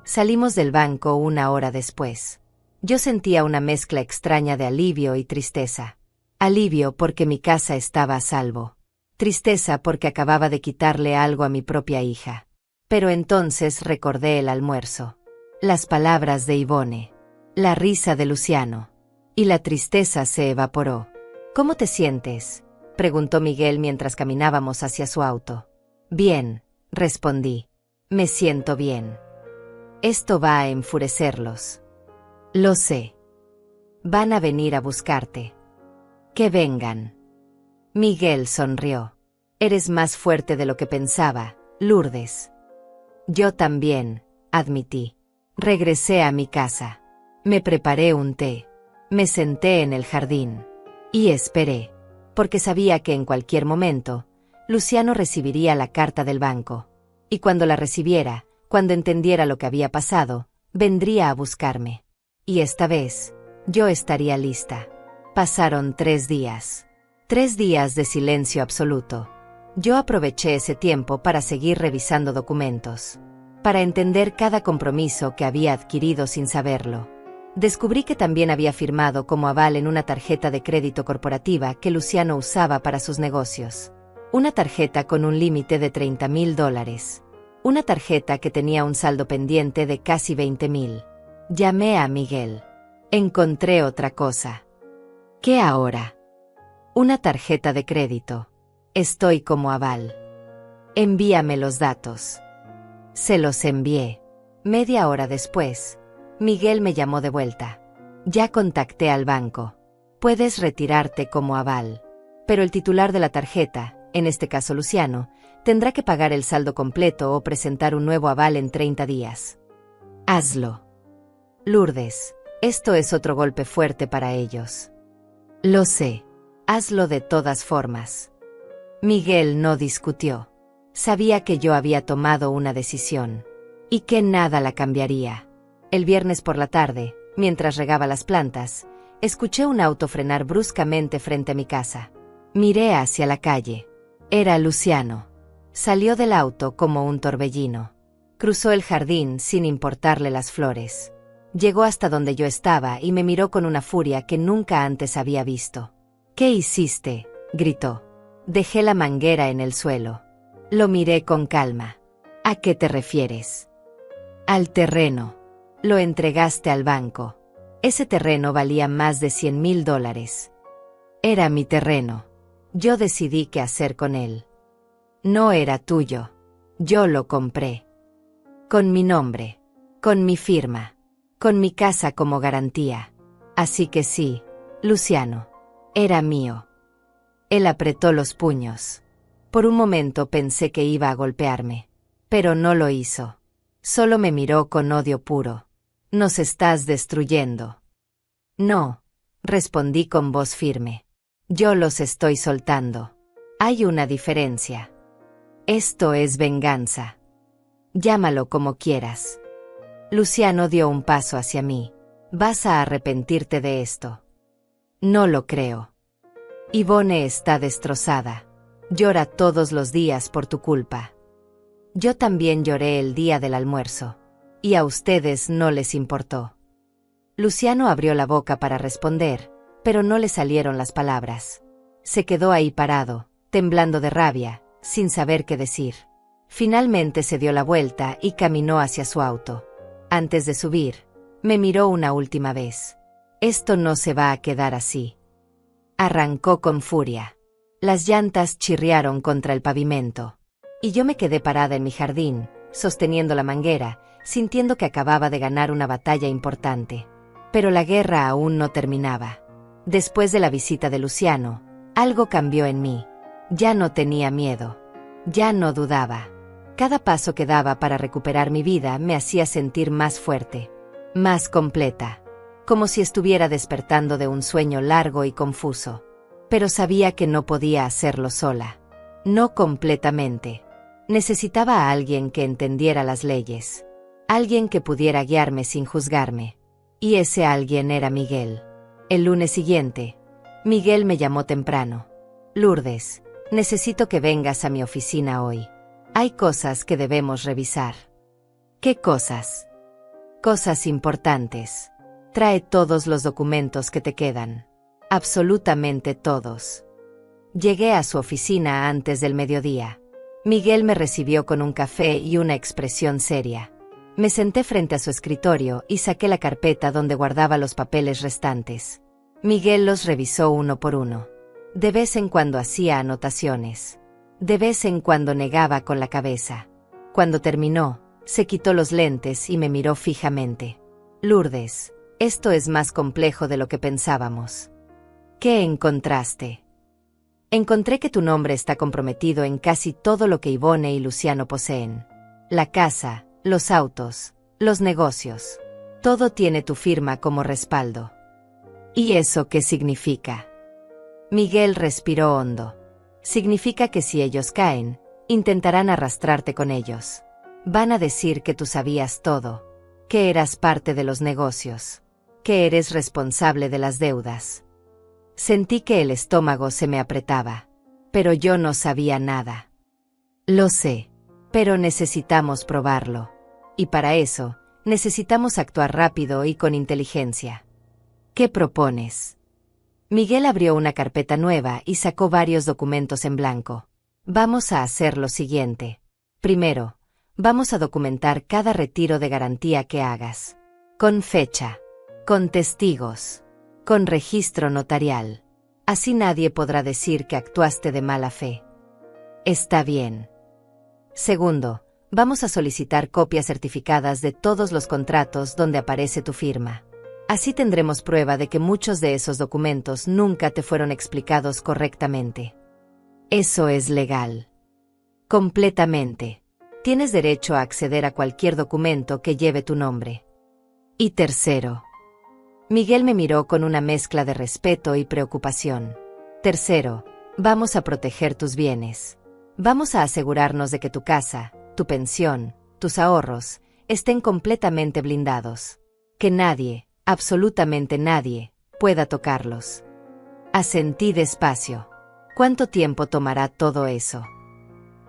[SPEAKER 2] Salimos del banco una hora después. Yo sentía una mezcla extraña de alivio y tristeza. Alivio porque mi casa estaba a salvo. Tristeza porque acababa de quitarle algo a mi propia hija. Pero entonces recordé el almuerzo. Las palabras de Ivone. La risa de Luciano. Y la tristeza se evaporó. ¿Cómo te sientes?, preguntó Miguel mientras caminábamos hacia su auto. Bien, respondí. Me siento bien. Esto va a enfurecerlos. Lo sé. Van a venir a buscarte. Que vengan. Miguel sonrió. Eres más fuerte de lo que pensaba, Lourdes. Yo también, admití. Regresé a mi casa. Me preparé un té. Me senté en el jardín. Y esperé. Porque sabía que en cualquier momento, Luciano recibiría la carta del banco. Y cuando la recibiera, cuando entendiera lo que había pasado, vendría a buscarme. Y esta vez, yo estaría lista. Pasaron 3 días. 3 días de silencio absoluto. Yo aproveché ese tiempo para seguir revisando documentos. Para entender cada compromiso que había adquirido sin saberlo. Descubrí que también había firmado como aval en una tarjeta de crédito corporativa que Luciano usaba para sus negocios. Una tarjeta con un límite de $30,000. Una tarjeta que tenía un saldo pendiente de casi $20,000. Llamé a Miguel. Encontré otra cosa. ¿Qué ahora? Una tarjeta de crédito. Estoy como aval. Envíame los datos. Se los envié. Media hora después, Miguel me llamó de vuelta. Ya contacté al banco. Puedes retirarte como aval. Pero el titular de la tarjeta, en este caso Luciano, tendrá que pagar el saldo completo o presentar un nuevo aval en 30 días. Hazlo. Lourdes, esto es otro golpe fuerte para ellos. Lo sé. Hazlo de todas formas. Miguel no discutió. Sabía que yo había tomado una decisión. Y que nada la cambiaría. El viernes por la tarde, mientras regaba las plantas, escuché un auto frenar bruscamente frente a mi casa. Miré hacia la calle. Era Luciano. Salió del auto como un torbellino. Cruzó el jardín sin importarle las flores. Llegó hasta donde yo estaba y me miró con una furia que nunca antes había visto. «¿Qué hiciste?», gritó. Dejé la manguera en el suelo. Lo miré con calma. «¿A qué te refieres?». «Al terreno. Lo entregaste al banco. Ese terreno valía más de $100,000. Era mi terreno. Yo decidí qué hacer con él. No era tuyo. Yo lo compré. Con mi nombre. Con mi firma. Con mi casa como garantía. Así que sí, Luciano. Era mío». Él apretó los puños. Por un momento pensé que iba a golpearme. Pero no lo hizo. Solo me miró con odio puro. «Nos estás destruyendo». «No», respondí con voz firme. «Yo los estoy soltando. Hay una diferencia. Esto es venganza. Llámalo como quieras». Luciano dio un paso hacia mí. «Vas a arrepentirte de esto». «No lo creo. Ivone está destrozada. Llora todos los días por tu culpa». «Yo también lloré el día del almuerzo. Y a ustedes no les importó». Luciano abrió la boca para responder, pero no le salieron las palabras. Se quedó ahí parado, temblando de rabia, sin saber qué decir. Finalmente se dio la vuelta y caminó hacia su auto. Antes de subir, me miró una última vez. «Esto no se va a quedar así». Arrancó con furia. Las llantas chirriaron contra el pavimento. Y yo me quedé parada en mi jardín, sosteniendo la manguera, sintiendo que acababa de ganar una batalla importante. Pero la guerra aún no terminaba. Después de la visita de Luciano, algo cambió en mí. Ya no tenía miedo. Ya no dudaba. Cada paso que daba para recuperar mi vida me hacía sentir más fuerte, más completa, como si estuviera despertando de un sueño largo y confuso. Pero sabía que no podía hacerlo sola. No completamente. Necesitaba a alguien que entendiera las leyes. Alguien que pudiera guiarme sin juzgarme. Y ese alguien era Miguel. El lunes siguiente, Miguel me llamó temprano. «Lourdes, necesito que vengas a mi oficina hoy. Hay cosas que debemos revisar». «¿Qué cosas?». «Cosas importantes. Trae todos los documentos que te quedan. Absolutamente todos». Llegué a su oficina antes del mediodía. Miguel me recibió con un café y una expresión seria. Me senté frente a su escritorio y saqué la carpeta donde guardaba los papeles restantes. Miguel los revisó uno por uno. De vez en cuando hacía anotaciones. De vez en cuando negaba con la cabeza. Cuando terminó, se quitó los lentes y me miró fijamente. «Lourdes, esto es más complejo de lo que pensábamos». «¿Qué encontraste?». «Encontré que tu nombre está comprometido en casi todo lo que Ivone y Luciano poseen. La casa, los autos, los negocios. Todo tiene tu firma como respaldo». «¿Y eso qué significa?». Miguel respiró hondo. «Significa que si ellos caen, intentarán arrastrarte con ellos. Van a decir que tú sabías todo, que eras parte de los negocios, que eres responsable de las deudas». Sentí que el estómago se me apretaba. Pero yo no sabía nada. «Lo sé, pero necesitamos probarlo. Y para eso, necesitamos actuar rápido y con inteligencia». «¿Qué propones?». Miguel abrió una carpeta nueva y sacó varios documentos en blanco. «Vamos a hacer lo siguiente. Primero, vamos a documentar cada retiro de garantía que hagas. Con fecha. Con testigos. Con registro notarial. Así nadie podrá decir que actuaste de mala fe». «Está bien». Segundo, vamos a solicitar copias certificadas de todos los contratos donde aparece tu firma. Así tendremos prueba de que muchos de esos documentos nunca te fueron explicados correctamente. Eso es legal. Completamente. Tienes derecho a acceder a cualquier documento que lleve tu nombre. Y tercero. Miguel me miró con una mezcla de respeto y preocupación. Tercero, vamos a proteger tus bienes. Vamos a asegurarnos de que tu casa, tu pensión, tus ahorros, estén completamente blindados. Que nadie, absolutamente nadie, pueda tocarlos. Asentí despacio. ¿Cuánto tiempo tomará todo eso?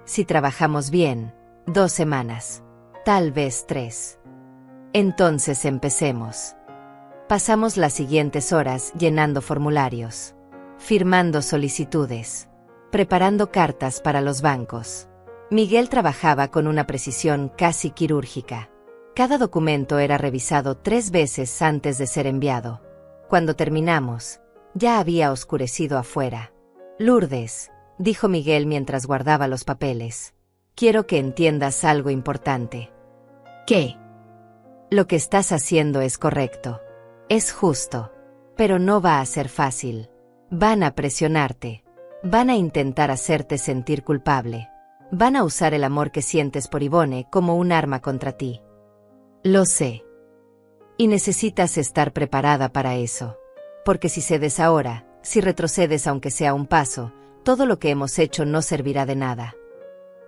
[SPEAKER 2] Si trabajamos bien, 2 semanas. Tal vez 3. Entonces empecemos. Pasamos las siguientes horas llenando formularios, firmando solicitudes, preparando cartas para los bancos. Miguel trabajaba con una precisión casi quirúrgica. Cada documento era revisado 3 veces antes de ser enviado. Cuando terminamos, ya había oscurecido afuera. Lourdes, dijo Miguel mientras guardaba los papeles, quiero que entiendas algo importante. ¿Qué? Lo que estás haciendo es correcto. Es justo. Pero no va a ser fácil. Van a presionarte. Van a intentar hacerte sentir culpable. Van a usar el amor que sientes por Ivone como un arma contra ti. Lo sé. Y necesitas estar preparada para eso. Porque si cedes ahora, si retrocedes aunque sea un paso, todo lo que hemos hecho no servirá de nada.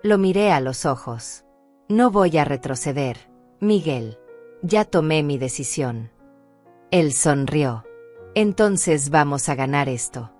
[SPEAKER 2] Lo miré a los ojos. No voy a retroceder, Miguel. Ya tomé mi decisión. Él sonrió. Entonces vamos a ganar esto.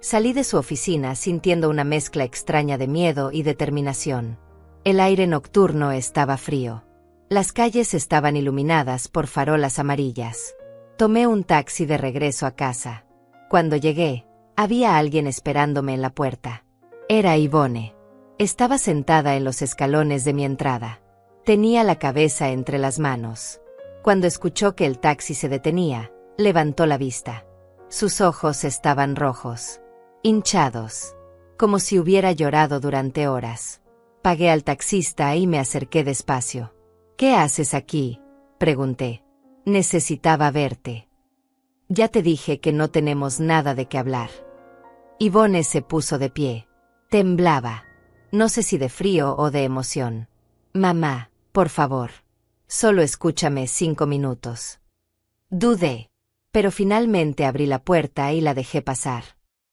[SPEAKER 2] Salí de su oficina sintiendo una mezcla extraña de miedo y determinación. El aire nocturno estaba frío. Las calles estaban iluminadas por farolas amarillas. Tomé un taxi de regreso a casa. Cuando llegué, había alguien esperándome en la puerta. Era Ivone. Estaba sentada en los escalones de mi entrada. Tenía la cabeza entre las manos. Cuando escuchó que el taxi se detenía, levantó la vista. Sus ojos estaban rojos, hinchados, como si hubiera llorado durante horas. Pagué al taxista y me acerqué despacio. ¿Qué haces aquí?, pregunté. Necesitaba verte. Ya te dije que no tenemos nada de qué hablar. Ivone se puso de pie. Temblaba. No sé si de frío o de emoción. Mamá, por favor. Solo escúchame 5 minutos. Dudé. Pero finalmente abrí la puerta y la dejé pasar.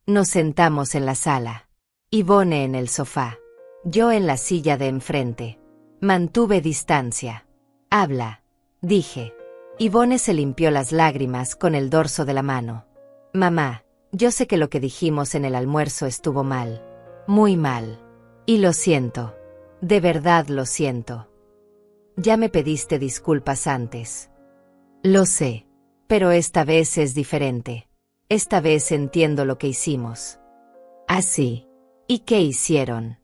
[SPEAKER 2] Nos sentamos en la sala. Ivone en el sofá. Yo en la silla de enfrente. Mantuve distancia. Habla, dije. Ivone se limpió las lágrimas con el dorso de la mano. Mamá, yo sé que lo que dijimos en el almuerzo estuvo mal. Muy mal. Y lo siento. De verdad lo siento. Ya me pediste disculpas antes. Lo sé. Pero esta vez es diferente. Esta vez entiendo lo que hicimos. Así. ¿Y qué hicieron?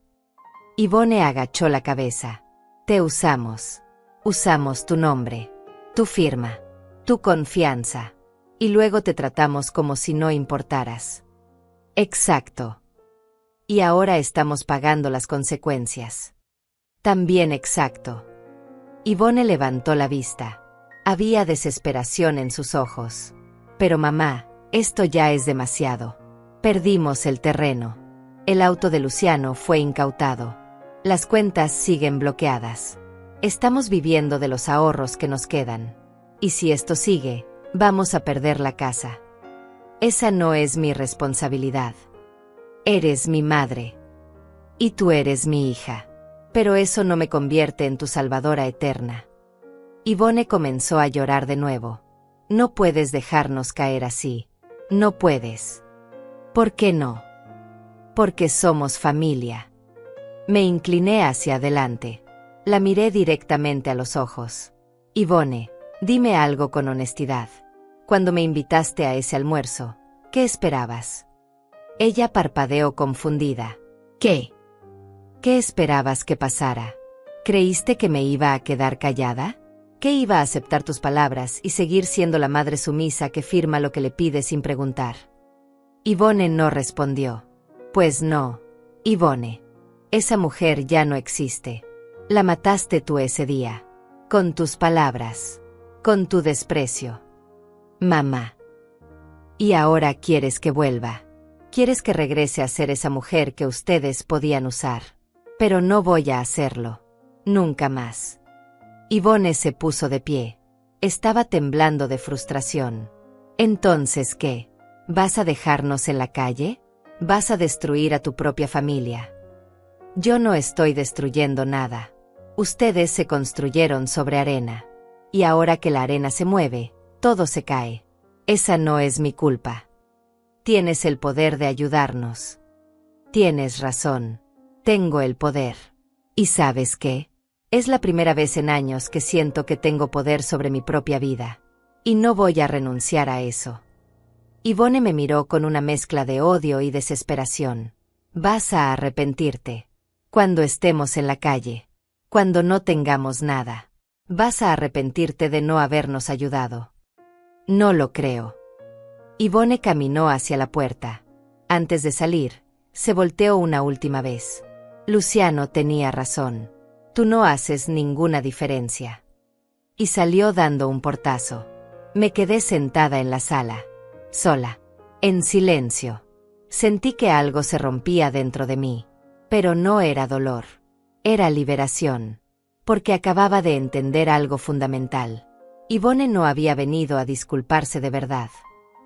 [SPEAKER 2] Ivone agachó la cabeza. Te usamos. Usamos tu nombre, tu firma, tu confianza. Y luego te tratamos como si no importaras. Exacto. Y ahora estamos pagando las consecuencias. También exacto. Ivone levantó la vista. Había desesperación en sus ojos. Pero mamá, esto ya es demasiado. Perdimos el terreno. El auto de Luciano fue incautado. Las cuentas siguen bloqueadas. Estamos viviendo de los ahorros que nos quedan. Y si esto sigue, vamos a perder la casa. Esa no es mi responsabilidad. Eres mi madre. Y tú eres mi hija. Pero eso no me convierte en tu salvadora eterna. Ivone comenzó a llorar de nuevo. No puedes dejarnos caer así. No puedes. ¿Por qué no? Porque somos familia. Me incliné hacia adelante. La miré directamente a los ojos. Ivone, dime algo con honestidad. Cuando me invitaste a ese almuerzo, ¿qué esperabas? Ella parpadeó confundida. ¿Qué? ¿Qué esperabas que pasara? ¿Creíste que me iba a quedar callada? ¿Que iba a aceptar tus palabras y seguir siendo la madre sumisa que firma lo que le pide sin preguntar? Ivone no respondió. Pues no, Ivone. Esa mujer ya no existe. La mataste tú ese día. Con tus palabras. Con tu desprecio. Mamá. Y ahora quieres que vuelva. Quieres que regrese a ser esa mujer que ustedes podían usar. Pero no voy a hacerlo. Nunca más. Ivone se puso de pie. Estaba temblando de frustración. ¿Entonces qué? ¿Vas a dejarnos en la calle? ¿Vas a destruir a tu propia familia? Yo no estoy destruyendo nada. Ustedes se construyeron sobre arena. Y ahora que la arena se mueve, todo se cae. Esa no es mi culpa. Tienes el poder de ayudarnos. Tienes razón. Tengo el poder. ¿Y sabes qué? Es la primera vez en años que siento que tengo poder sobre mi propia vida. Y no voy a renunciar a eso. Yvonne me miró con una mezcla de odio y desesperación. Vas a arrepentirte. Cuando estemos en la calle. Cuando no tengamos nada. Vas a arrepentirte de no habernos ayudado. No lo creo. Yvonne caminó hacia la puerta. Antes de salir, se volteó una última vez. Luciano tenía razón. Tú no haces ninguna diferencia. Y salió dando un portazo. Me quedé sentada en la sala. Sola. En silencio. Sentí que algo se rompía dentro de mí. Pero no era dolor. Era liberación. Porque acababa de entender algo fundamental. Yvonne no había venido a disculparse de verdad.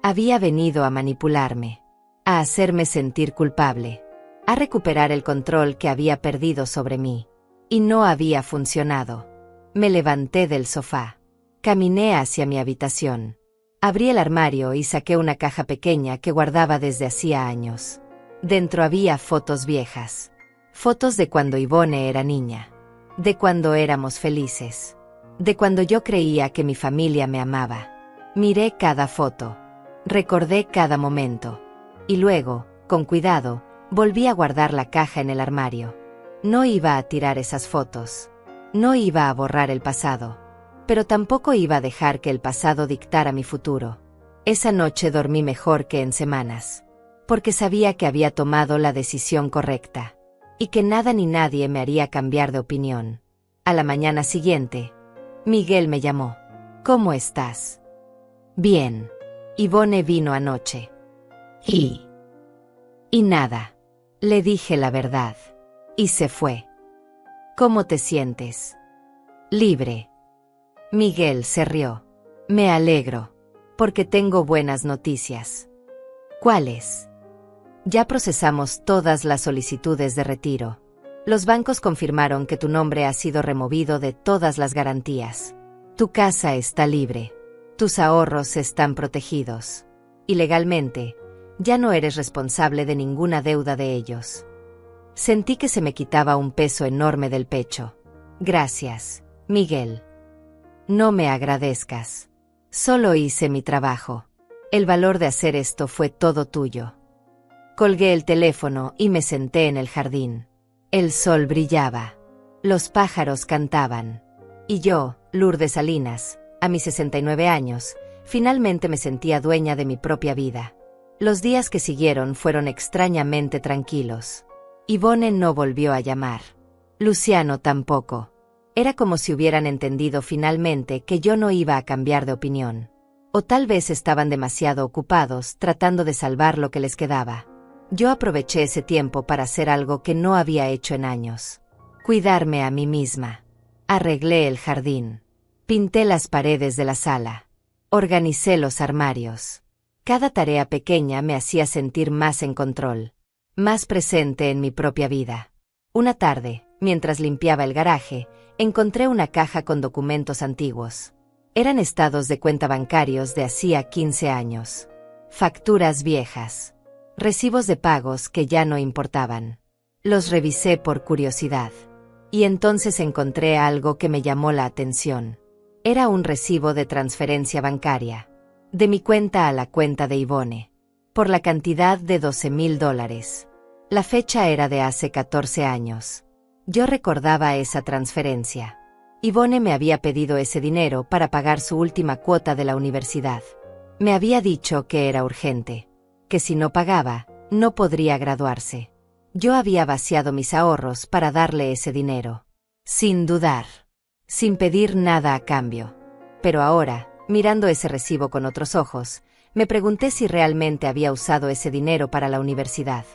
[SPEAKER 2] Había venido a manipularme. A hacerme sentir culpable. A recuperar el control que había perdido sobre mí. Y no había funcionado. Me levanté del sofá. Caminé hacia mi habitación. Abrí el armario y saqué una caja pequeña que guardaba desde hacía años. Dentro había fotos viejas. Fotos de cuando Yvonne era niña. De cuando éramos felices. De cuando yo creía que mi familia me amaba. Miré cada foto. Recordé cada momento. Y luego, con cuidado, volví a guardar la caja en el armario. No iba a tirar esas fotos. No iba a borrar el pasado. Pero tampoco iba a dejar que el pasado dictara mi futuro. Esa noche dormí mejor que en semanas. Porque sabía que había tomado la decisión correcta. Y que nada ni nadie me haría cambiar de opinión. A la mañana siguiente, Miguel me llamó. ¿Cómo estás? Bien. Yvonne vino anoche. Y nada. Le dije la verdad. Y se fue. ¿Cómo te sientes? Libre. Miguel se rió. Me alegro. Porque tengo buenas noticias. ¿Cuáles? Ya procesamos todas las solicitudes de retiro. Los bancos confirmaron que tu nombre ha sido removido de todas las garantías. Tu casa está libre. Tus ahorros están protegidos. Y legalmente, ya no eres responsable de ninguna deuda de ellos. Sentí que se me quitaba un peso enorme del pecho. Gracias, Miguel. No me agradezcas. Solo hice mi trabajo. El valor de hacer esto fue todo tuyo. Colgué el teléfono y me senté en el jardín. El sol brillaba. Los pájaros cantaban. Y yo, Lourdes Salinas, a mis 69 años, finalmente me sentía dueña de mi propia vida. Los días que siguieron fueron extrañamente tranquilos. Yvonne no volvió a llamar. Luciano tampoco. Era como si hubieran entendido finalmente que yo no iba a cambiar de opinión. O tal vez estaban demasiado ocupados tratando de salvar lo que les quedaba. Yo aproveché ese tiempo para hacer algo que no había hecho en años. Cuidarme a mí misma. Arreglé el jardín. Pinté las paredes de la sala. Organicé los armarios. Cada tarea pequeña me hacía sentir más en control. Más presente en mi propia vida. Una tarde, mientras limpiaba el garaje, encontré una caja con documentos antiguos. Eran estados de cuenta bancarios de hacía 15 años. Facturas viejas. Recibos de pagos que ya no importaban. Los revisé por curiosidad. Y entonces encontré algo que me llamó la atención. Era un recibo de transferencia bancaria. De mi cuenta a la cuenta de Yvonne. Por la cantidad de $12,000. La fecha era de hace 14 años. Yo recordaba esa transferencia. Yvonne me había pedido ese dinero para pagar su última cuota de la universidad. Me había dicho que era urgente. Que si no pagaba, no podría graduarse. Yo había vaciado mis ahorros para darle ese dinero. Sin dudar. Sin pedir nada a cambio. Pero ahora, mirando ese recibo con otros ojos, me pregunté si realmente había usado ese dinero para la universidad.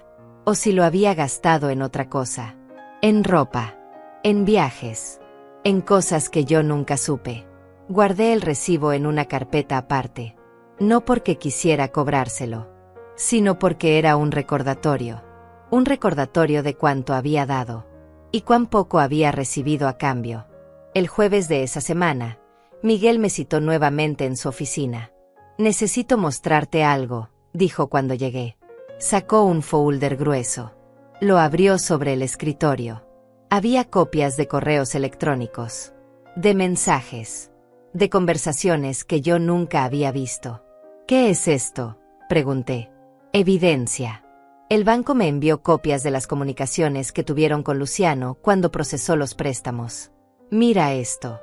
[SPEAKER 2] O si lo había gastado en otra cosa. En ropa. En viajes. En cosas que yo nunca supe. Guardé el recibo en una carpeta aparte. No porque quisiera cobrárselo, sino porque era un recordatorio. Un recordatorio de cuánto había dado. Y cuán poco había recibido a cambio. El jueves de esa semana, Miguel me citó nuevamente en su oficina. Necesito mostrarte algo, dijo cuando llegué. Sacó un folder grueso. Lo abrió sobre el escritorio. Había copias de correos electrónicos, de mensajes, de conversaciones que yo nunca había visto. ¿Qué es esto?, pregunté. Evidencia. El banco me envió copias de las comunicaciones que tuvieron con Luciano cuando procesó los préstamos. Mira esto.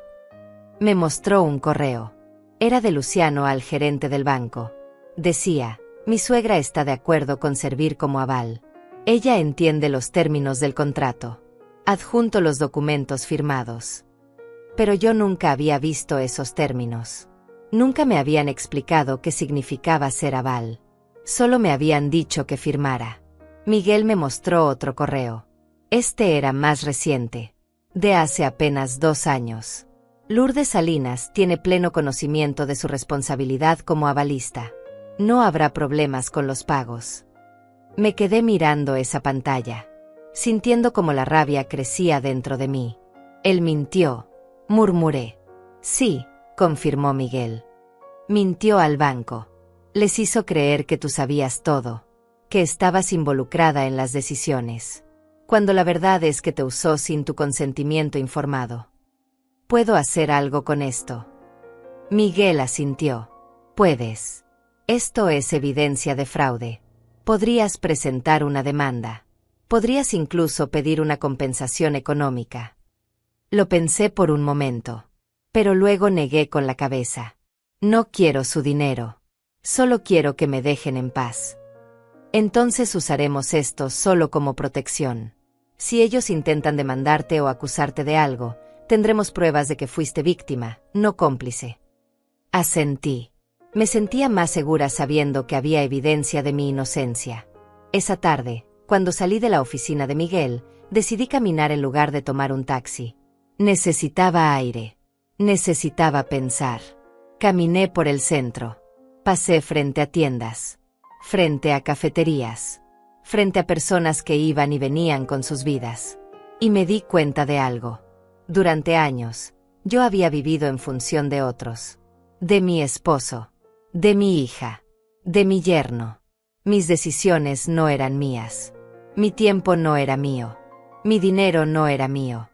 [SPEAKER 2] Me mostró un correo. Era de Luciano al gerente del banco. Decía: mi suegra está de acuerdo con servir como aval. Ella entiende los términos del contrato. Adjunto los documentos firmados. Pero yo nunca había visto esos términos. Nunca me habían explicado qué significaba ser aval. Solo me habían dicho que firmara. Miguel me mostró otro correo. Este era más reciente, de hace apenas 2 años. Lourdes Salinas tiene pleno conocimiento de su responsabilidad como avalista. No habrá problemas con los pagos. Me quedé mirando esa pantalla, sintiendo como la rabia crecía dentro de mí. Él mintió, murmuré. Sí, confirmó Miguel. Mintió al banco. Les hizo creer que tú sabías todo, que estabas involucrada en las decisiones, cuando la verdad es que te usó sin tu consentimiento informado. ¿Puedo hacer algo con esto? Miguel asintió. Puedes. Esto es evidencia de fraude. Podrías presentar una demanda. Podrías incluso pedir una compensación económica. Lo pensé por un momento, pero luego negué con la cabeza. No quiero su dinero. Solo quiero que me dejen en paz. Entonces usaremos esto solo como protección. Si ellos intentan demandarte o acusarte de algo, tendremos pruebas de que fuiste víctima, no cómplice. Asentí. Me sentía más segura sabiendo que había evidencia de mi inocencia. Esa tarde, cuando salí de la oficina de Miguel, decidí caminar en lugar de tomar un taxi. Necesitaba aire. Necesitaba pensar. Caminé por el centro. Pasé frente a tiendas. Frente a cafeterías. Frente a personas que iban y venían con sus vidas. Y me di cuenta de algo. Durante años, yo había vivido en función de otros. De mi esposo. De mi hija. De mi yerno. Mis decisiones no eran mías. Mi tiempo no era mío. Mi dinero no era mío.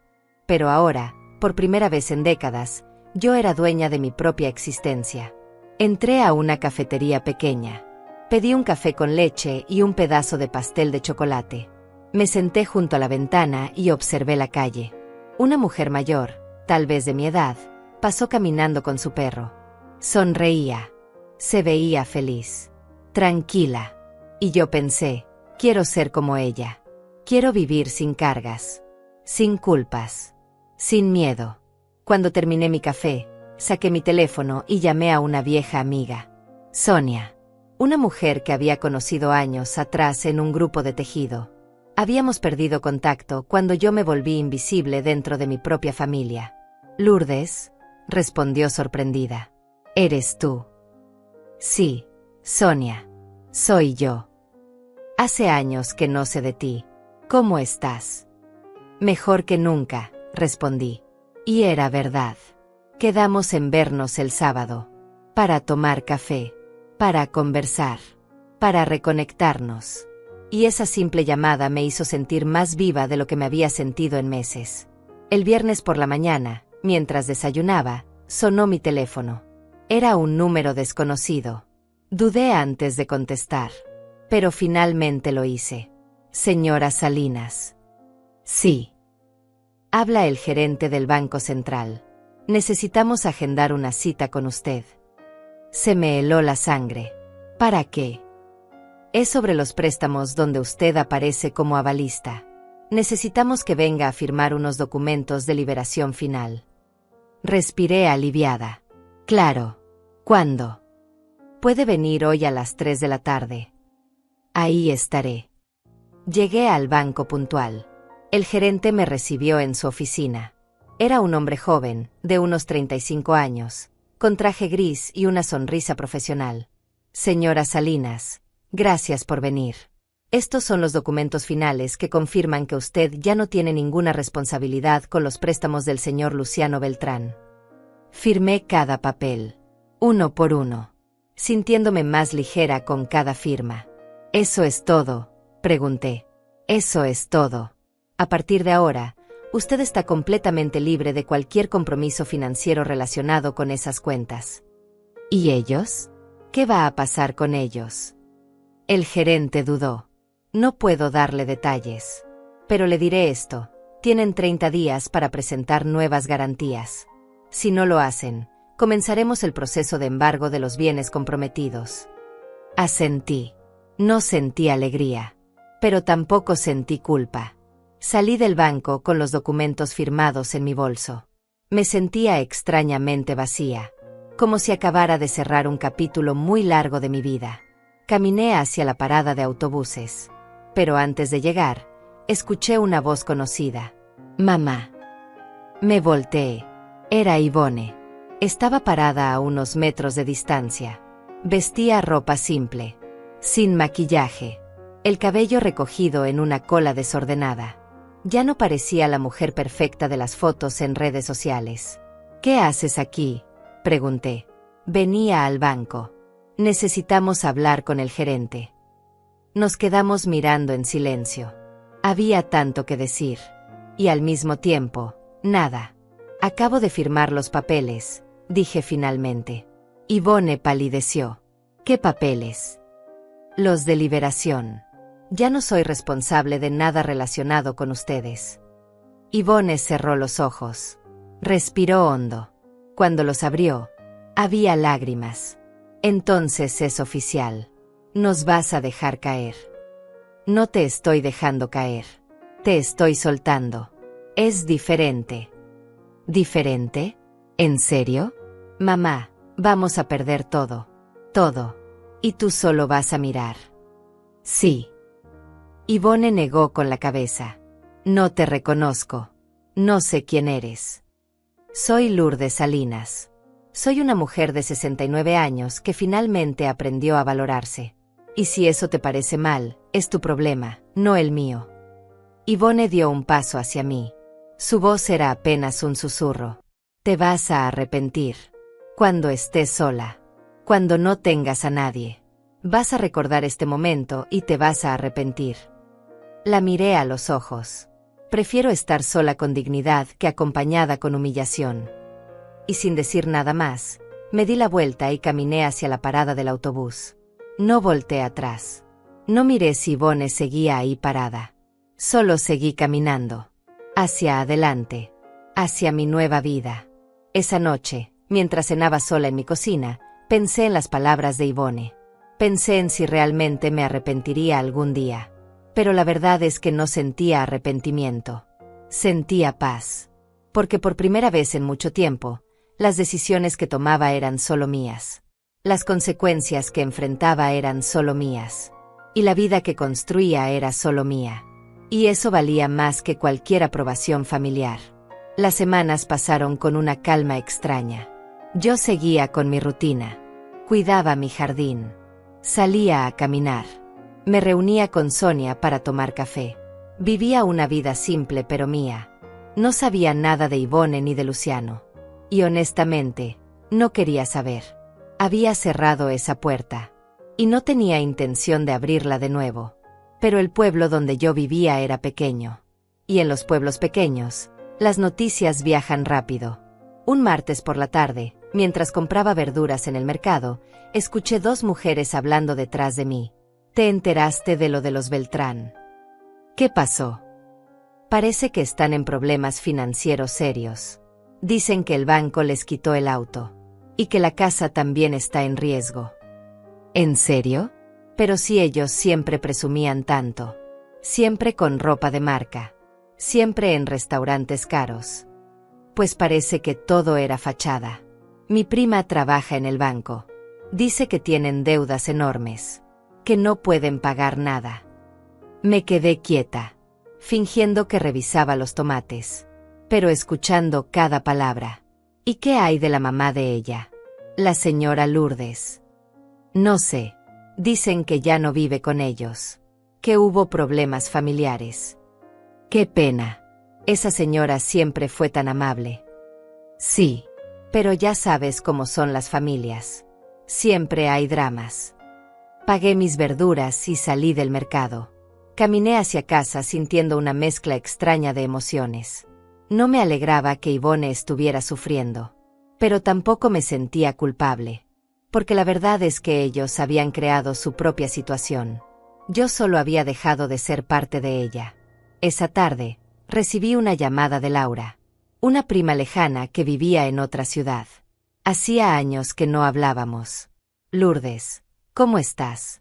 [SPEAKER 2] Pero ahora, por primera vez en décadas, yo era dueña de mi propia existencia. Entré a una cafetería pequeña. Pedí un café con leche y un pedazo de pastel de chocolate. Me senté junto a la ventana y observé la calle. Una mujer mayor, tal vez de mi edad, pasó caminando con su perro. Sonreía. Se veía feliz. Tranquila. Y yo pensé, quiero ser como ella. Quiero vivir sin cargas. Sin culpas. Sin miedo. Cuando terminé mi café, saqué mi teléfono y llamé a una vieja amiga. Sonia. Una mujer que había conocido años atrás en un grupo de tejido. Habíamos perdido contacto cuando yo me volví invisible dentro de mi propia familia. Lourdes, respondió sorprendida. ¿Eres tú? Sí, Sonia. Soy yo. Hace años que no sé de ti. ¿Cómo estás? Mejor que nunca, respondí. Y era verdad. Quedamos en vernos el sábado. Para tomar café. Para conversar. Para reconectarnos. Y esa simple llamada me hizo sentir más viva de lo que me había sentido en meses. El viernes por la mañana, mientras desayunaba, sonó mi teléfono. Era un número desconocido. Dudé antes de contestar. Pero finalmente lo hice. Señora Salinas. Sí. Habla el gerente del Banco Central. Necesitamos agendar una cita con usted. Se me heló la sangre. ¿Para qué? Es sobre los préstamos donde usted aparece como avalista. Necesitamos que venga a firmar unos documentos de liberación final. Respiré aliviada. Claro. ¿Cuándo? Puede venir hoy a las 3 de la tarde. Ahí estaré. Llegué al banco puntual. El gerente me recibió en su oficina. Era un hombre joven, de unos 35 años, con traje gris y una sonrisa profesional. Señora Salinas, gracias por venir. Estos son los documentos finales que confirman que usted ya no tiene ninguna responsabilidad con los préstamos del señor Luciano Beltrán. Firmé cada papel, uno por uno, sintiéndome más ligera con cada firma. ¿Eso es todo?, pregunté. Eso es todo. A partir de ahora, Usted está completamente libre de cualquier compromiso financiero relacionado con esas cuentas. ¿Y ellos? ¿Qué va a pasar con ellos? El gerente dudó. No puedo darle detalles. Pero le diré esto. Tienen 30 días para presentar nuevas garantías. Si no lo hacen, comenzaremos el proceso de embargo de los bienes comprometidos. Asentí. No sentí alegría. Pero tampoco sentí culpa. Salí del banco con los documentos firmados en mi bolso. Me sentía extrañamente vacía, como si acabara de cerrar un capítulo muy largo de mi vida. Caminé hacia la parada de autobuses. Pero antes de llegar, escuché una voz conocida. Mamá. Me volteé. Era Ivone. Estaba parada a unos metros de distancia. Vestía ropa simple, sin maquillaje, el cabello recogido en una cola desordenada. Ya no parecía la mujer perfecta de las fotos en redes sociales. ¿Qué haces aquí?, pregunté. Venía al banco. Necesitamos hablar con el gerente. Nos quedamos mirando en silencio. Había tanto que decir. Y al mismo tiempo, nada. Acabo de firmar los papeles, dije finalmente. Ivone palideció. ¿Qué papeles? Los de liberación. Ya no soy responsable de nada relacionado con ustedes. Ivone cerró los ojos. Respiró hondo. Cuando los abrió, había lágrimas. Entonces es oficial. Nos vas a dejar caer. No te estoy dejando caer. Te estoy soltando. Es diferente. ¿Diferente? ¿En serio? Mamá, vamos a perder todo. Todo. Y tú solo vas a mirar. Sí. Ivone negó con la cabeza. No te reconozco. No sé quién eres. Soy Lourdes Salinas. Soy una mujer de 69 años que finalmente aprendió a valorarse. Y si eso te parece mal, es tu problema, no el mío. Ivone dio un paso hacia mí. Su voz era apenas un susurro. Te vas a arrepentir. Cuando estés sola. Cuando no tengas a nadie. Vas a recordar este momento y te vas a arrepentir. La miré a los ojos. Prefiero estar sola con dignidad que acompañada con humillación. Y sin decir nada más, me di la vuelta y caminé hacia la parada del autobús. No volteé atrás. No miré si Ivone seguía ahí parada. Solo seguí caminando. Hacia adelante. Hacia mi nueva vida. Esa noche, mientras cenaba sola en mi cocina, pensé en las palabras de Ivone. Pensé en si realmente me arrepentiría algún día. Pero la verdad es que no sentía arrepentimiento. Sentía paz. Porque por primera vez en mucho tiempo, las decisiones que tomaba eran solo mías. Las consecuencias que enfrentaba eran solo mías. Y la vida que construía era solo mía. Y eso valía más que cualquier aprobación familiar. Las semanas pasaron con una calma extraña. Yo seguía con mi rutina. Cuidaba mi jardín. Salía a caminar. Me reunía con Sonia para tomar café. Vivía una vida simple pero mía. No sabía nada de Ivone ni de Luciano. Y honestamente, no quería saber. Había cerrado esa puerta. Y no tenía intención de abrirla de nuevo. Pero el pueblo donde yo vivía era pequeño. Y en los pueblos pequeños, las noticias viajan rápido. Un martes por la tarde, mientras compraba verduras en el mercado, escuché dos mujeres hablando detrás de mí. ¿Te enteraste de lo de los Beltrán? ¿Qué pasó? Parece que están en problemas financieros serios. Dicen que el banco les quitó el auto. Y que la casa también está en riesgo. ¿En serio? Pero si ellos siempre presumían tanto. Siempre con ropa de marca. Siempre en restaurantes caros. Pues parece que todo era fachada. Mi prima trabaja en el banco. Dice que tienen deudas enormes. Que no pueden pagar nada. Me quedé quieta, fingiendo que revisaba los tomates, pero escuchando cada palabra. ¿Y qué hay de la mamá de ella? La señora Lourdes. No sé. Dicen que ya no vive con ellos. Que hubo problemas familiares. Qué pena. Esa señora siempre fue tan amable. Sí. Pero ya sabes cómo son las familias. Siempre hay dramas. Pagué mis verduras y salí del mercado. Caminé hacia casa sintiendo una mezcla extraña de emociones. No me alegraba que Ivone estuviera sufriendo, pero tampoco me sentía culpable, porque la verdad es que ellos habían creado su propia situación. Yo solo había dejado de ser parte de ella. Esa tarde, recibí una llamada de Laura, una prima lejana que vivía en otra ciudad. Hacía años que no hablábamos. Lourdes, ¿cómo estás?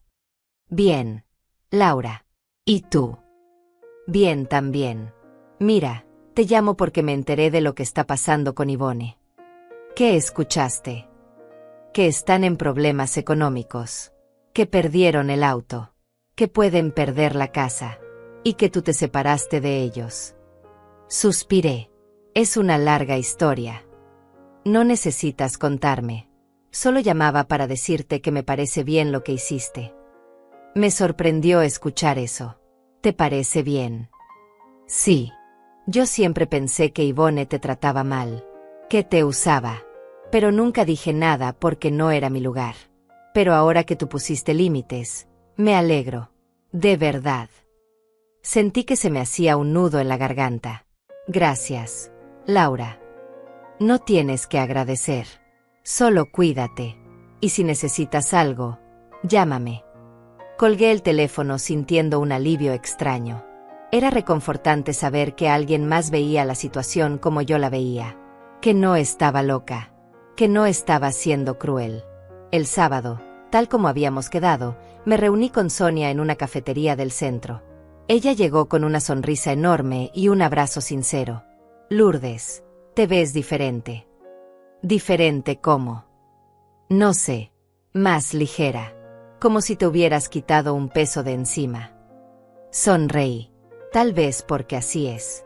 [SPEAKER 2] Bien, Laura. ¿Y tú? Bien también. Mira, te llamo porque me enteré de lo que está pasando con Ivone. ¿Qué escuchaste? Que están en problemas económicos, que perdieron el auto, que pueden perder la casa, y que tú te separaste de ellos. Suspiré. Es una larga historia. No necesitas contarme. Solo llamaba para decirte que me parece bien lo que hiciste. Me sorprendió escuchar eso. ¿Te parece bien? Sí. Yo siempre pensé que Ivone te trataba mal, que te usaba, pero nunca dije nada porque no era mi lugar. Pero ahora que tú pusiste límites, me alegro. De verdad. Sentí que se me hacía un nudo en la garganta. Gracias, Laura. No tienes que agradecer. Solo cuídate. Y si necesitas algo, llámame. Colgué el teléfono sintiendo un alivio extraño. Era reconfortante saber que alguien más veía la situación como yo la veía. Que no estaba loca. Que no estaba siendo cruel. El sábado, tal como habíamos quedado, me reuní con Sonia en una cafetería del centro. Ella llegó con una sonrisa enorme y un abrazo sincero. Lourdes, te ves diferente. ¿Diferente cómo? No sé. Más ligera. Como si te hubieras quitado un peso de encima. Sonreí. Tal vez porque así es.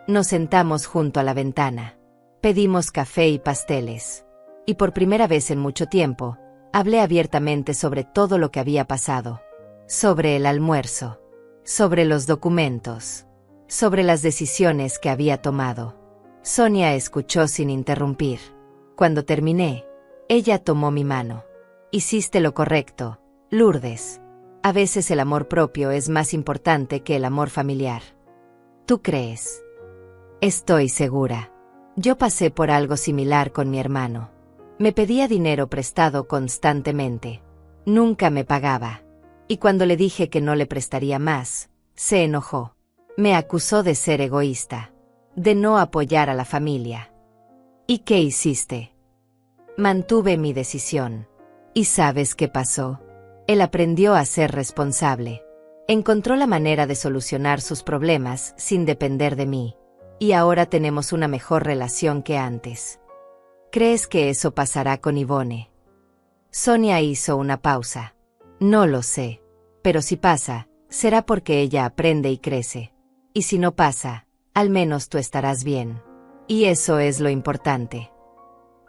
[SPEAKER 2] Nos sentamos junto a la ventana. Pedimos café y pasteles. Y por primera vez en mucho tiempo, hablé abiertamente sobre todo lo que había pasado. Sobre el almuerzo. Sobre los documentos. Sobre las decisiones que había tomado. Sonia escuchó sin interrumpir. Cuando terminé, ella tomó mi mano. Hiciste lo correcto, Lourdes. A veces el amor propio es más importante que el amor familiar. ¿Tú crees? Estoy segura. Yo pasé por algo similar con mi hermano. Me pedía dinero prestado constantemente. Nunca me pagaba. Y cuando le dije que no le prestaría más, se enojó. Me acusó de ser egoísta, de no apoyar a la familia. ¿Y qué hiciste? Mantuve mi decisión. ¿Y sabes qué pasó? Él aprendió a ser responsable. Encontró la manera de solucionar sus problemas sin depender de mí. Y ahora tenemos una mejor relación que antes. ¿Crees que eso pasará con Ivone? Sonia hizo una pausa. No lo sé. Pero si pasa, será porque ella aprende y crece. Y si no pasa, al menos tú estarás bien. Y eso es lo importante.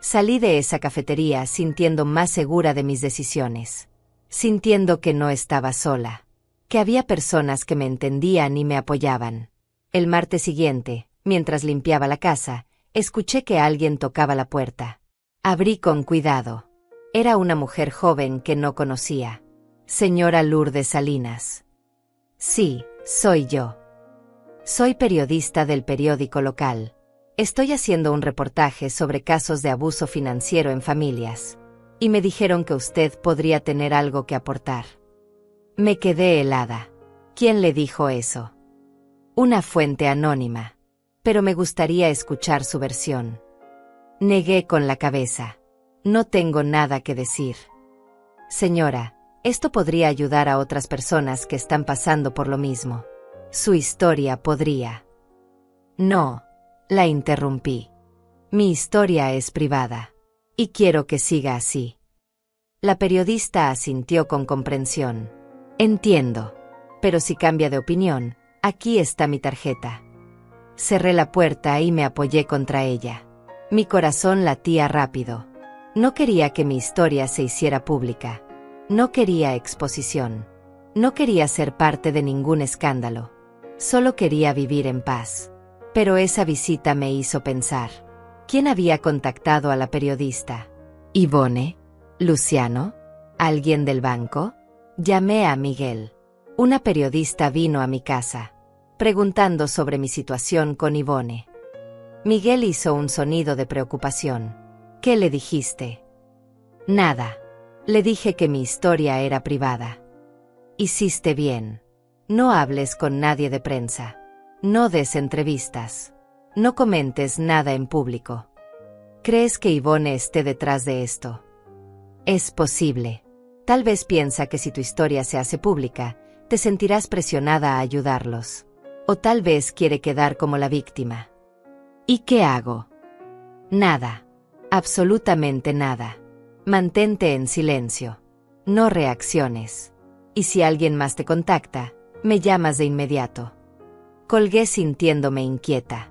[SPEAKER 2] Salí de esa cafetería sintiendo más segura de mis decisiones. Sintiendo que no estaba sola. Que había personas que me entendían y me apoyaban. El martes siguiente, mientras limpiaba la casa, escuché que alguien tocaba la puerta. Abrí con cuidado. Era una mujer joven que no conocía. Señora Lourdes Salinas. Sí, soy yo. Soy periodista del periódico local. Estoy haciendo un reportaje sobre casos de abuso financiero en familias. Y me dijeron que usted podría tener algo que aportar. Me quedé helada. ¿Quién le dijo eso? Una fuente anónima. Pero me gustaría escuchar su versión. Negué con la cabeza. No tengo nada que decir. Señora, esto podría ayudar a otras personas que están pasando por lo mismo. Su historia podría. No, la interrumpí. Mi historia es privada. Y quiero que siga así. La periodista asintió con comprensión. Entiendo. Pero si cambia de opinión, aquí está mi tarjeta. Cerré la puerta y me apoyé contra ella. Mi corazón latía rápido. No quería que mi historia se hiciera pública. No quería exposición. No quería ser parte de ningún escándalo. Solo quería vivir en paz. Pero esa visita me hizo pensar. ¿Quién había contactado a la periodista? ¿Ivone? ¿Luciano? ¿Alguien del banco? Llamé a Miguel. Una periodista vino a mi casa, preguntando sobre mi situación con Ivone. Miguel hizo un sonido de preocupación. ¿Qué le dijiste? Nada. Le dije que mi historia era privada. Hiciste bien. No hables con nadie de prensa. No des entrevistas. No comentes nada en público. ¿Crees que Yvonne esté detrás de esto? Es posible. Tal vez piensa que si tu historia se hace pública, te sentirás presionada a ayudarlos. O tal vez quiere quedar como la víctima. ¿Y qué hago? Nada. Absolutamente nada. Mantente en silencio. No reacciones. Y si alguien más te contacta, me llamas de inmediato. Colgué sintiéndome inquieta.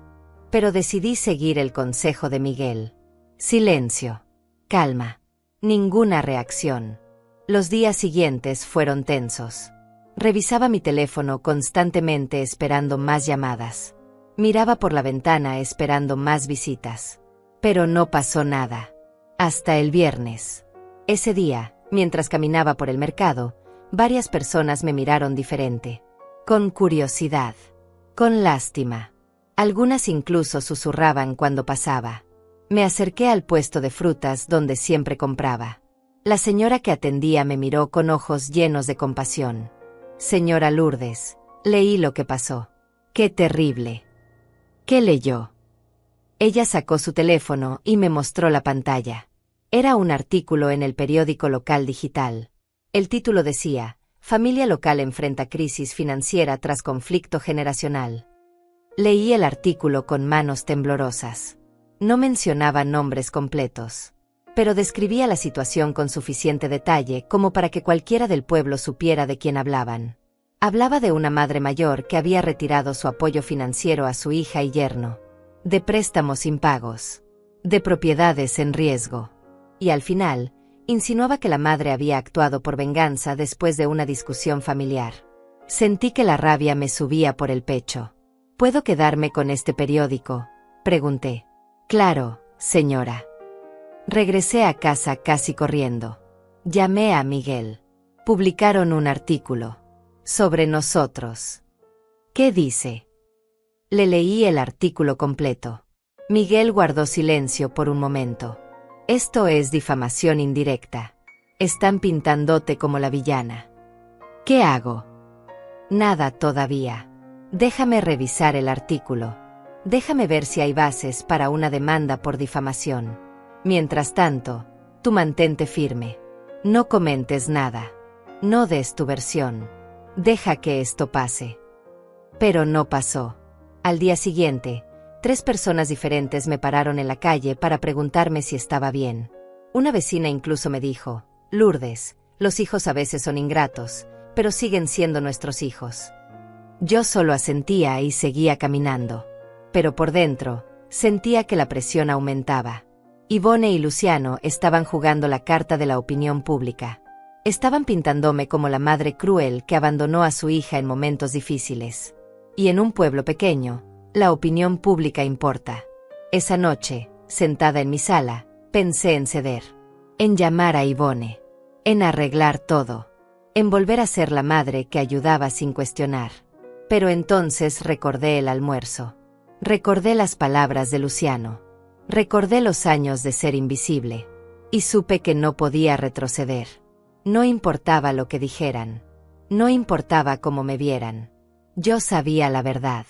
[SPEAKER 2] Pero decidí seguir el consejo de Miguel. Silencio. Calma. Ninguna reacción. Los días siguientes fueron tensos. Revisaba mi teléfono constantemente esperando más llamadas. Miraba por la ventana esperando más visitas. Pero no pasó nada. Hasta el viernes. Ese día, mientras caminaba por el mercado, varias personas me miraron diferente. Con curiosidad. Con lástima. Algunas incluso susurraban cuando pasaba. Me acerqué al puesto de frutas donde siempre compraba. La señora que atendía me miró con ojos llenos de compasión. Señora Lourdes, leí lo que pasó. ¡Qué terrible! ¿Qué leyó? Ella sacó su teléfono y me mostró la pantalla. Era un artículo en el periódico local digital. El título decía, Familia local enfrenta crisis financiera tras conflicto generacional. Leí el artículo con manos temblorosas. No mencionaba nombres completos, pero describía la situación con suficiente detalle como para que cualquiera del pueblo supiera de quién hablaban. Hablaba de una madre mayor que había retirado su apoyo financiero a su hija y yerno, de préstamos impagos, de propiedades en riesgo, y al final, insinuaba que la madre había actuado por venganza después de una discusión familiar. Sentí que la rabia me subía por el pecho. ¿Puedo quedarme con este periódico?, pregunté. Claro, señora. Regresé a casa casi corriendo. Llamé a Miguel. Publicaron un artículo. Sobre nosotros. ¿Qué dice? Le leí el artículo completo. Miguel guardó silencio por un momento. Esto es difamación indirecta. Están pintándote como la villana. ¿Qué hago? Nada todavía. Déjame revisar el artículo. Déjame ver si hay bases para una demanda por difamación. Mientras tanto, tú mantente firme. No comentes nada. No des tu versión. Deja que esto pase. Pero no pasó. Al día siguiente, 3 personas diferentes me pararon en la calle para preguntarme si estaba bien. Una vecina incluso me dijo, Lourdes, los hijos a veces son ingratos, pero siguen siendo nuestros hijos. Yo solo asentía y seguía caminando. Pero por dentro, sentía que la presión aumentaba. Yvonne y Luciano estaban jugando la carta de la opinión pública. Estaban pintándome como la madre cruel que abandonó a su hija en momentos difíciles. Y en un pueblo pequeño, la opinión pública importa. Esa noche, sentada en mi sala, pensé en ceder. En llamar a Yvonne. En arreglar todo. En volver a ser la madre que ayudaba sin cuestionar. Pero entonces recordé el almuerzo. Recordé las palabras de Luciano. Recordé los años de ser invisible. Y supe que no podía retroceder. No importaba lo que dijeran. No importaba cómo me vieran. Yo sabía la verdad.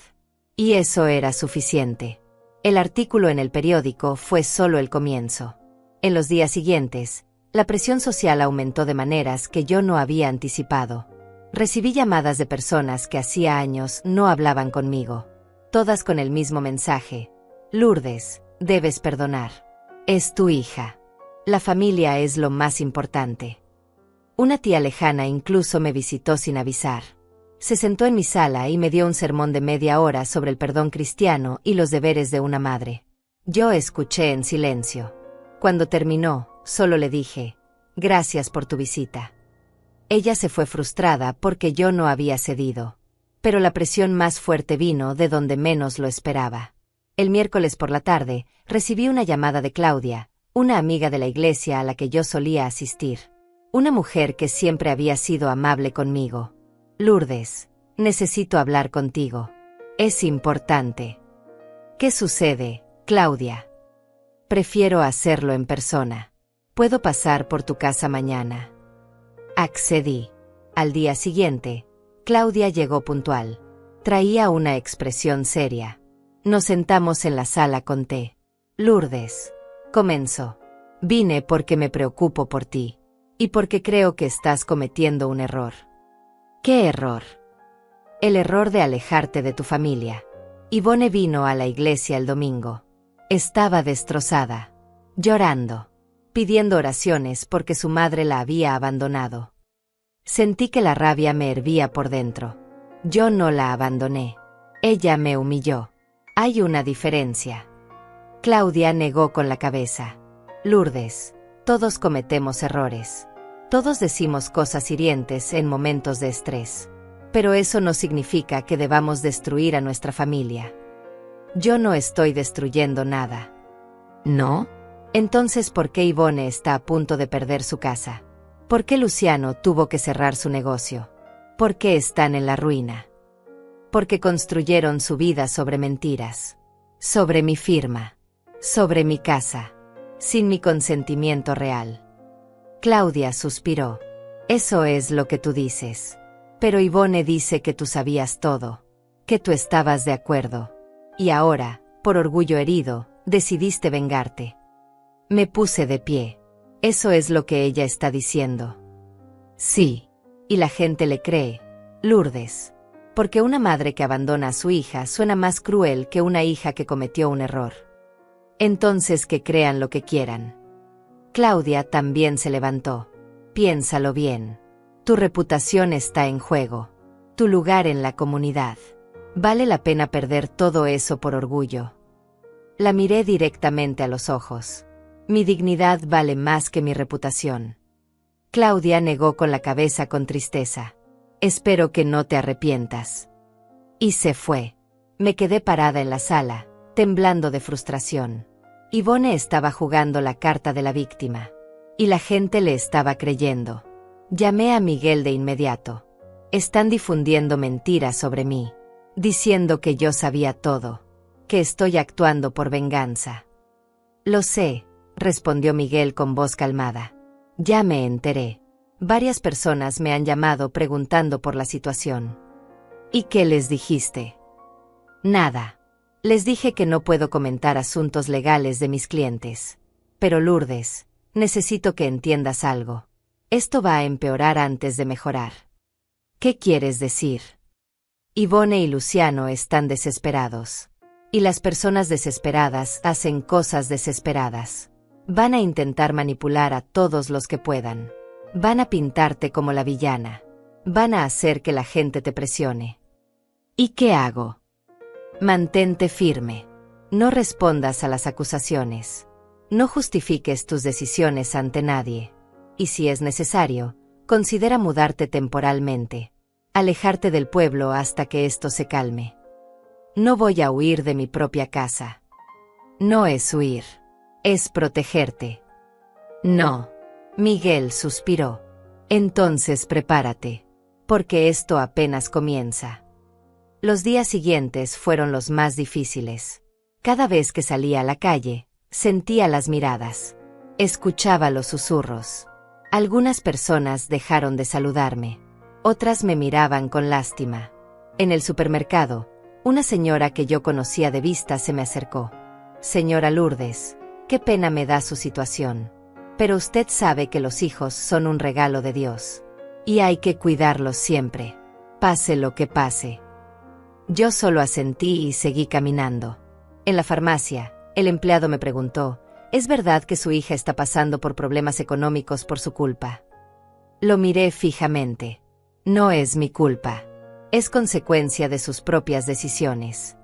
[SPEAKER 2] Y eso era suficiente. El artículo en el periódico fue solo el comienzo. En los días siguientes, la presión social aumentó de maneras que yo no había anticipado. Recibí llamadas de personas que hacía años no hablaban conmigo. Todas con el mismo mensaje. Lourdes, debes perdonar. Es tu hija. La familia es lo más importante. Una tía lejana incluso me visitó sin avisar. Se sentó en mi sala y me dio un sermón de media hora sobre el perdón cristiano y los deberes de una madre. Yo escuché en silencio. Cuando terminó, solo le dije, gracias por tu visita. Ella se fue frustrada porque yo no había cedido. Pero la presión más fuerte vino de donde menos lo esperaba. El miércoles por la tarde, recibí una llamada de Claudia, una amiga de la iglesia a la que yo solía asistir. Una mujer que siempre había sido amable conmigo. Lourdes, necesito hablar contigo. Es importante. ¿Qué sucede? Claudia. Prefiero hacerlo en persona. ¿Puedo pasar por tu casa mañana? Accedí. Al día siguiente, Claudia llegó puntual. Traía una expresión seria. Nos sentamos en la sala con té. Lourdes, comenzó. Vine porque me preocupo por ti. Y porque creo que estás cometiendo un error. ¿Qué error? El error de alejarte de tu familia. Yvonne vino a la iglesia el domingo. Estaba destrozada, llorando, pidiendo oraciones porque su madre la había abandonado. Sentí que la rabia me hervía por dentro. Yo no la abandoné. Ella me humilló. Hay una diferencia. Claudia negó con la cabeza. Lourdes, todos cometemos errores. Todos decimos cosas hirientes en momentos de estrés. Pero eso no significa que debamos destruir a nuestra familia. Yo no estoy destruyendo nada. ¿No? Entonces, ¿por qué Yvonne está a punto de perder su casa? ¿Por qué Luciano tuvo que cerrar su negocio? ¿Por qué están en la ruina? Porque construyeron su vida sobre mentiras. Sobre mi firma. Sobre mi casa. Sin mi consentimiento real. Claudia suspiró. Eso es lo que tú dices. Pero Yvonne dice que tú sabías todo. Que tú estabas de acuerdo. Y ahora, por orgullo herido, decidiste vengarte. Me puse de pie. Eso es lo que ella está diciendo. Sí. Y la gente le cree. Lourdes. Porque una madre que abandona a su hija suena más cruel que una hija que cometió un error. Entonces que crean lo que quieran. Claudia también se levantó. Piénsalo bien. Tu reputación está en juego. Tu lugar en la comunidad. ¿Vale la pena perder todo eso por orgullo? La miré directamente a los ojos. Mi dignidad vale más que mi reputación. Claudia negó con la cabeza con tristeza. Espero que no te arrepientas. Y se fue. Me quedé parada en la sala, temblando de frustración. Yvonne estaba jugando la carta de la víctima. Y la gente le estaba creyendo. Llamé a Miguel de inmediato. Están difundiendo mentiras sobre mí. Diciendo que yo sabía todo. Que estoy actuando por venganza. Lo sé, respondió Miguel con voz calmada. Ya me enteré. Varias personas me han llamado preguntando por la situación. ¿Y qué les dijiste? Nada. Les dije que no puedo comentar asuntos legales de mis clientes. Pero Lourdes, necesito que entiendas algo. Esto va a empeorar antes de mejorar. ¿Qué quieres decir? Yvonne y Luciano están desesperados. Y las personas desesperadas hacen cosas desesperadas. Van a intentar manipular a todos los que puedan. Van a pintarte como la villana. Van a hacer que la gente te presione. ¿Y qué hago? Mantente firme. No respondas a las acusaciones. No justifiques tus decisiones ante nadie. Y si es necesario, considera mudarte temporalmente. Alejarte del pueblo hasta que esto se calme. No voy a huir de mi propia casa. No es huir. Es protegerte. No. Miguel suspiró. Entonces prepárate. Porque esto apenas comienza. Los días siguientes fueron los más difíciles. Cada vez que salía a la calle, sentía las miradas. Escuchaba los susurros. Algunas personas dejaron de saludarme. Otras me miraban con lástima. En el supermercado, una señora que yo conocía de vista se me acercó. Señora Lourdes, qué pena me da su situación. Pero usted sabe que los hijos son un regalo de Dios. Y hay que cuidarlos siempre. Pase lo que pase. Yo solo asentí y seguí caminando. En la farmacia, el empleado me preguntó, ¿es verdad que su hija está pasando por problemas económicos por su culpa? Lo miré fijamente. No es mi culpa. Es consecuencia de sus propias decisiones.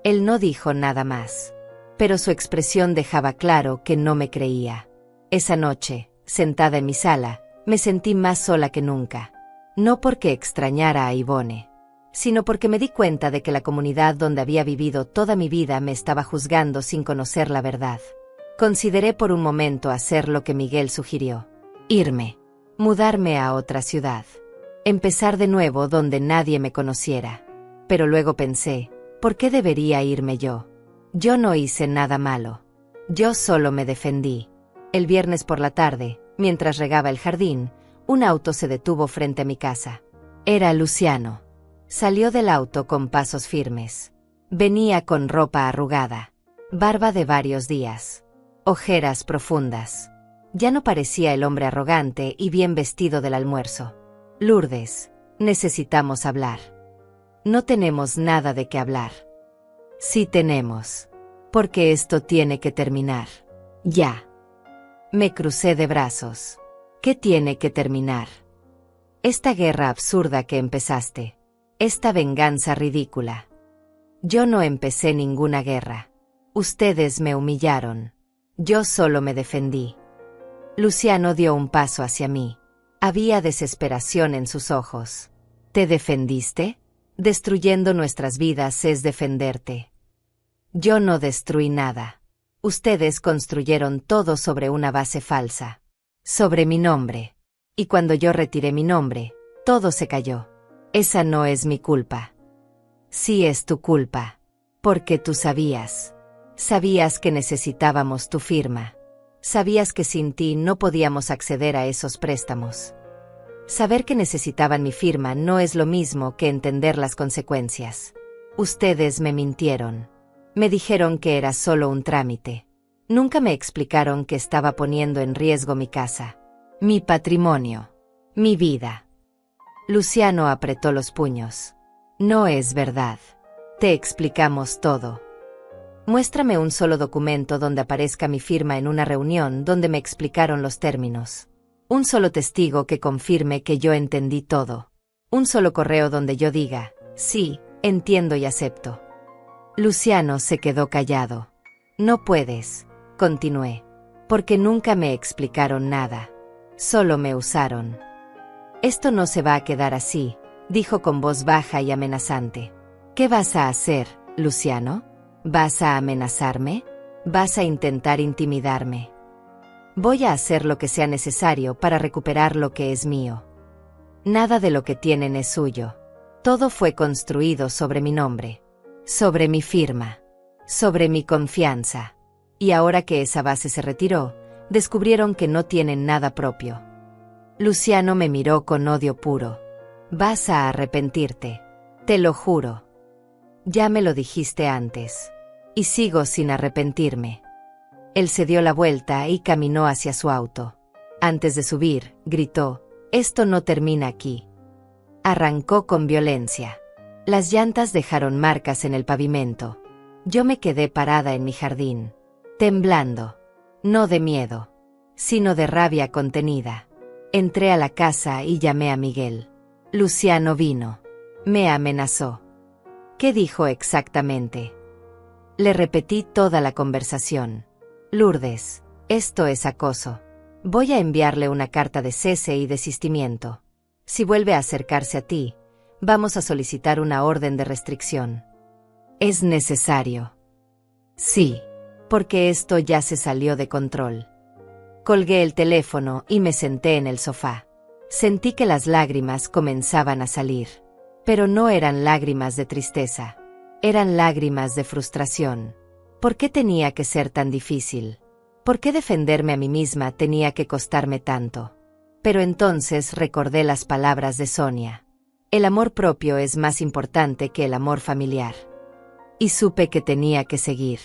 [SPEAKER 2] Él no dijo nada más. Pero su expresión dejaba claro que no me creía. Esa noche, sentada en mi sala, me sentí más sola que nunca. No porque extrañara a Yvonne, sino porque me di cuenta de que la comunidad donde había vivido toda mi vida me estaba juzgando sin conocer la verdad. Consideré por un momento hacer lo que Miguel sugirió. Irme. Mudarme a otra ciudad. Empezar de nuevo donde nadie me conociera. Pero luego pensé, ¿por qué debería irme yo? Yo no hice nada malo. Yo solo me defendí. El viernes por la tarde, mientras regaba el jardín, un auto se detuvo frente a mi casa. Era Luciano. Salió del auto con pasos firmes. Venía con ropa arrugada, barba de varios días, ojeras profundas. Ya no parecía el hombre arrogante y bien vestido del almuerzo. Lourdes, necesitamos hablar. No tenemos nada de qué hablar. Sí tenemos. Porque esto tiene que terminar. Ya. Me crucé de brazos. ¿Qué tiene que terminar? Esta guerra absurda que empezaste. Esta venganza ridícula. Yo no empecé ninguna guerra. Ustedes me humillaron. Yo solo me defendí. Luciano dio un paso hacia mí. Había desesperación en sus ojos. ¿Te defendiste? Destruyendo nuestras vidas es defenderte. Yo no destruí nada. Ustedes construyeron todo sobre una base falsa. Sobre mi nombre. Y cuando yo retiré mi nombre, todo se cayó. Esa no es mi culpa. Sí es tu culpa. Porque tú sabías. Sabías que necesitábamos tu firma. Sabías que sin ti no podíamos acceder a esos préstamos. Saber que necesitaban mi firma no es lo mismo que entender las consecuencias. Ustedes me mintieron. Me dijeron que era solo un trámite. Nunca me explicaron que estaba poniendo en riesgo mi casa, mi patrimonio, mi vida. Luciano apretó los puños. No es verdad. Te explicamos todo. Muéstrame un solo documento donde aparezca mi firma en una reunión donde me explicaron los términos. Un solo testigo que confirme que yo entendí todo. Un solo correo donde yo diga, sí, entiendo y acepto. Luciano se quedó callado. No puedes, continué, porque nunca me explicaron nada. Solo me usaron. Esto no se va a quedar así, dijo con voz baja y amenazante. ¿Qué vas a hacer, Luciano? ¿Vas a amenazarme? ¿Vas a intentar intimidarme? Voy a hacer lo que sea necesario para recuperar lo que es mío. Nada de lo que tienen es suyo. Todo fue construido sobre mi nombre, sobre mi firma, sobre mi confianza. Y ahora que esa base se retiró, descubrieron que no tienen nada propio. Luciano me miró con odio puro. Vas a arrepentirte. Te lo juro. Ya me lo dijiste antes. Y sigo sin arrepentirme. Él se dio la vuelta y caminó hacia su auto. Antes de subir, gritó, «Esto no termina aquí». Arrancó con violencia. Las llantas dejaron marcas en el pavimento. Yo me quedé parada en mi jardín, temblando. No de miedo, sino de rabia contenida. Entré a la casa y llamé a Miguel. Luciano vino. Me amenazó. ¿Qué dijo exactamente? Le repetí toda la conversación. Lourdes, esto es acoso. Voy a enviarle una carta de cese y desistimiento. Si vuelve a acercarse a ti, vamos a solicitar una orden de restricción. ¿Es necesario? Sí, porque esto ya se salió de control. Colgué el teléfono y me senté en el sofá. Sentí que las lágrimas comenzaban a salir. Pero no eran lágrimas de tristeza. Eran lágrimas de frustración. ¿Por qué tenía que ser tan difícil? ¿Por qué defenderme a mí misma tenía que costarme tanto? Pero entonces recordé las palabras de Sonia. El amor propio es más importante que el amor familiar. Y supe que tenía que seguir.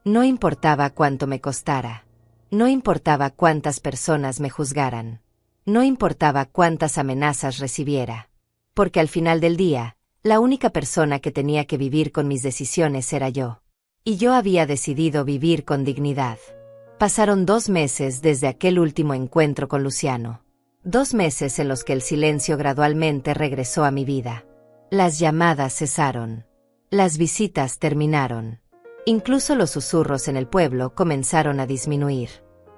[SPEAKER 2] No importaba cuánto me costara. No importaba cuántas personas me juzgaran. No importaba cuántas amenazas recibiera. Porque al final del día, la única persona que tenía que vivir con mis decisiones era yo. Y yo había decidido vivir con dignidad. Pasaron 2 meses desde aquel último encuentro con Luciano. 2 meses en los que el silencio gradualmente regresó a mi vida. Las llamadas cesaron. Las visitas terminaron. Incluso los susurros en el pueblo comenzaron a disminuir.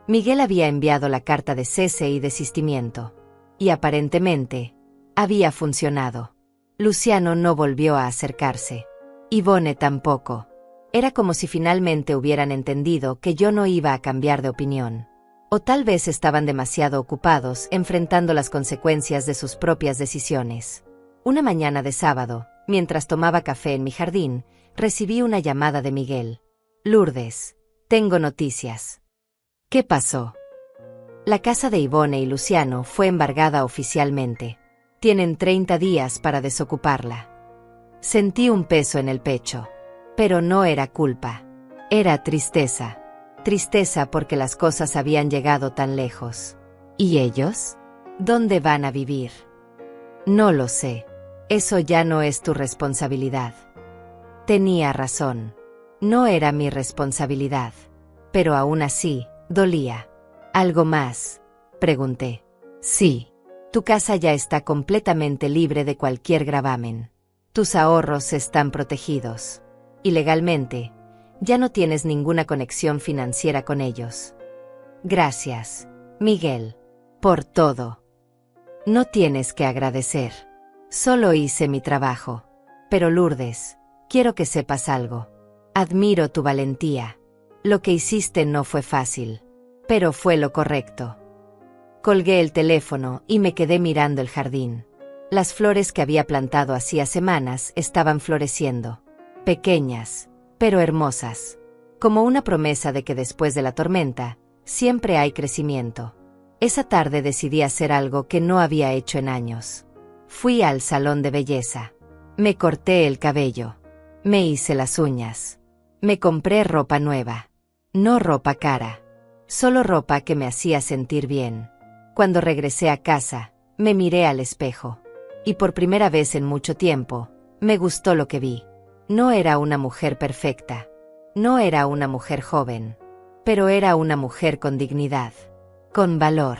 [SPEAKER 2] Miguel había enviado la carta de cese y desistimiento. Y aparentemente, había funcionado. Luciano no volvió a acercarse. Yvonne tampoco. Era como si finalmente hubieran entendido que yo no iba a cambiar de opinión. O tal vez estaban demasiado ocupados enfrentando las consecuencias de sus propias decisiones. Una mañana de sábado, mientras tomaba café en mi jardín, recibí una llamada de Miguel. Lourdes, tengo noticias. ¿Qué pasó? La casa de Ivone y Luciano fue embargada oficialmente. Tienen 30 días para desocuparla. Sentí un peso en el pecho. Pero no era culpa. Era tristeza. Tristeza porque las cosas habían llegado tan lejos. ¿Y ellos? ¿Dónde van a vivir? No lo sé. Eso ya no es tu responsabilidad. Tenía razón. No era mi responsabilidad. Pero aún así, dolía. ¿Algo más? Pregunté. Sí. Tu casa ya está completamente libre de cualquier gravamen. Tus ahorros están protegidos. Y legalmente, ya no tienes ninguna conexión financiera con ellos. Gracias, Miguel, por todo. No tienes que agradecer. Solo hice mi trabajo. Pero Lourdes, quiero que sepas algo. Admiro tu valentía. Lo que hiciste no fue fácil, pero fue lo correcto. Colgué el teléfono y me quedé mirando el jardín. Las flores que había plantado hacía semanas estaban floreciendo. Pequeñas, pero hermosas. Como una promesa de que después de la tormenta, siempre hay crecimiento. Esa tarde decidí hacer algo que no había hecho en años. Fui al salón de belleza. Me corté el cabello. Me hice las uñas. Me compré ropa nueva. No ropa cara. Solo ropa que me hacía sentir bien. Cuando regresé a casa, me miré al espejo. Y por primera vez en mucho tiempo, me gustó lo que vi. No era una mujer perfecta. No era una mujer joven. Pero era una mujer con dignidad. Con valor.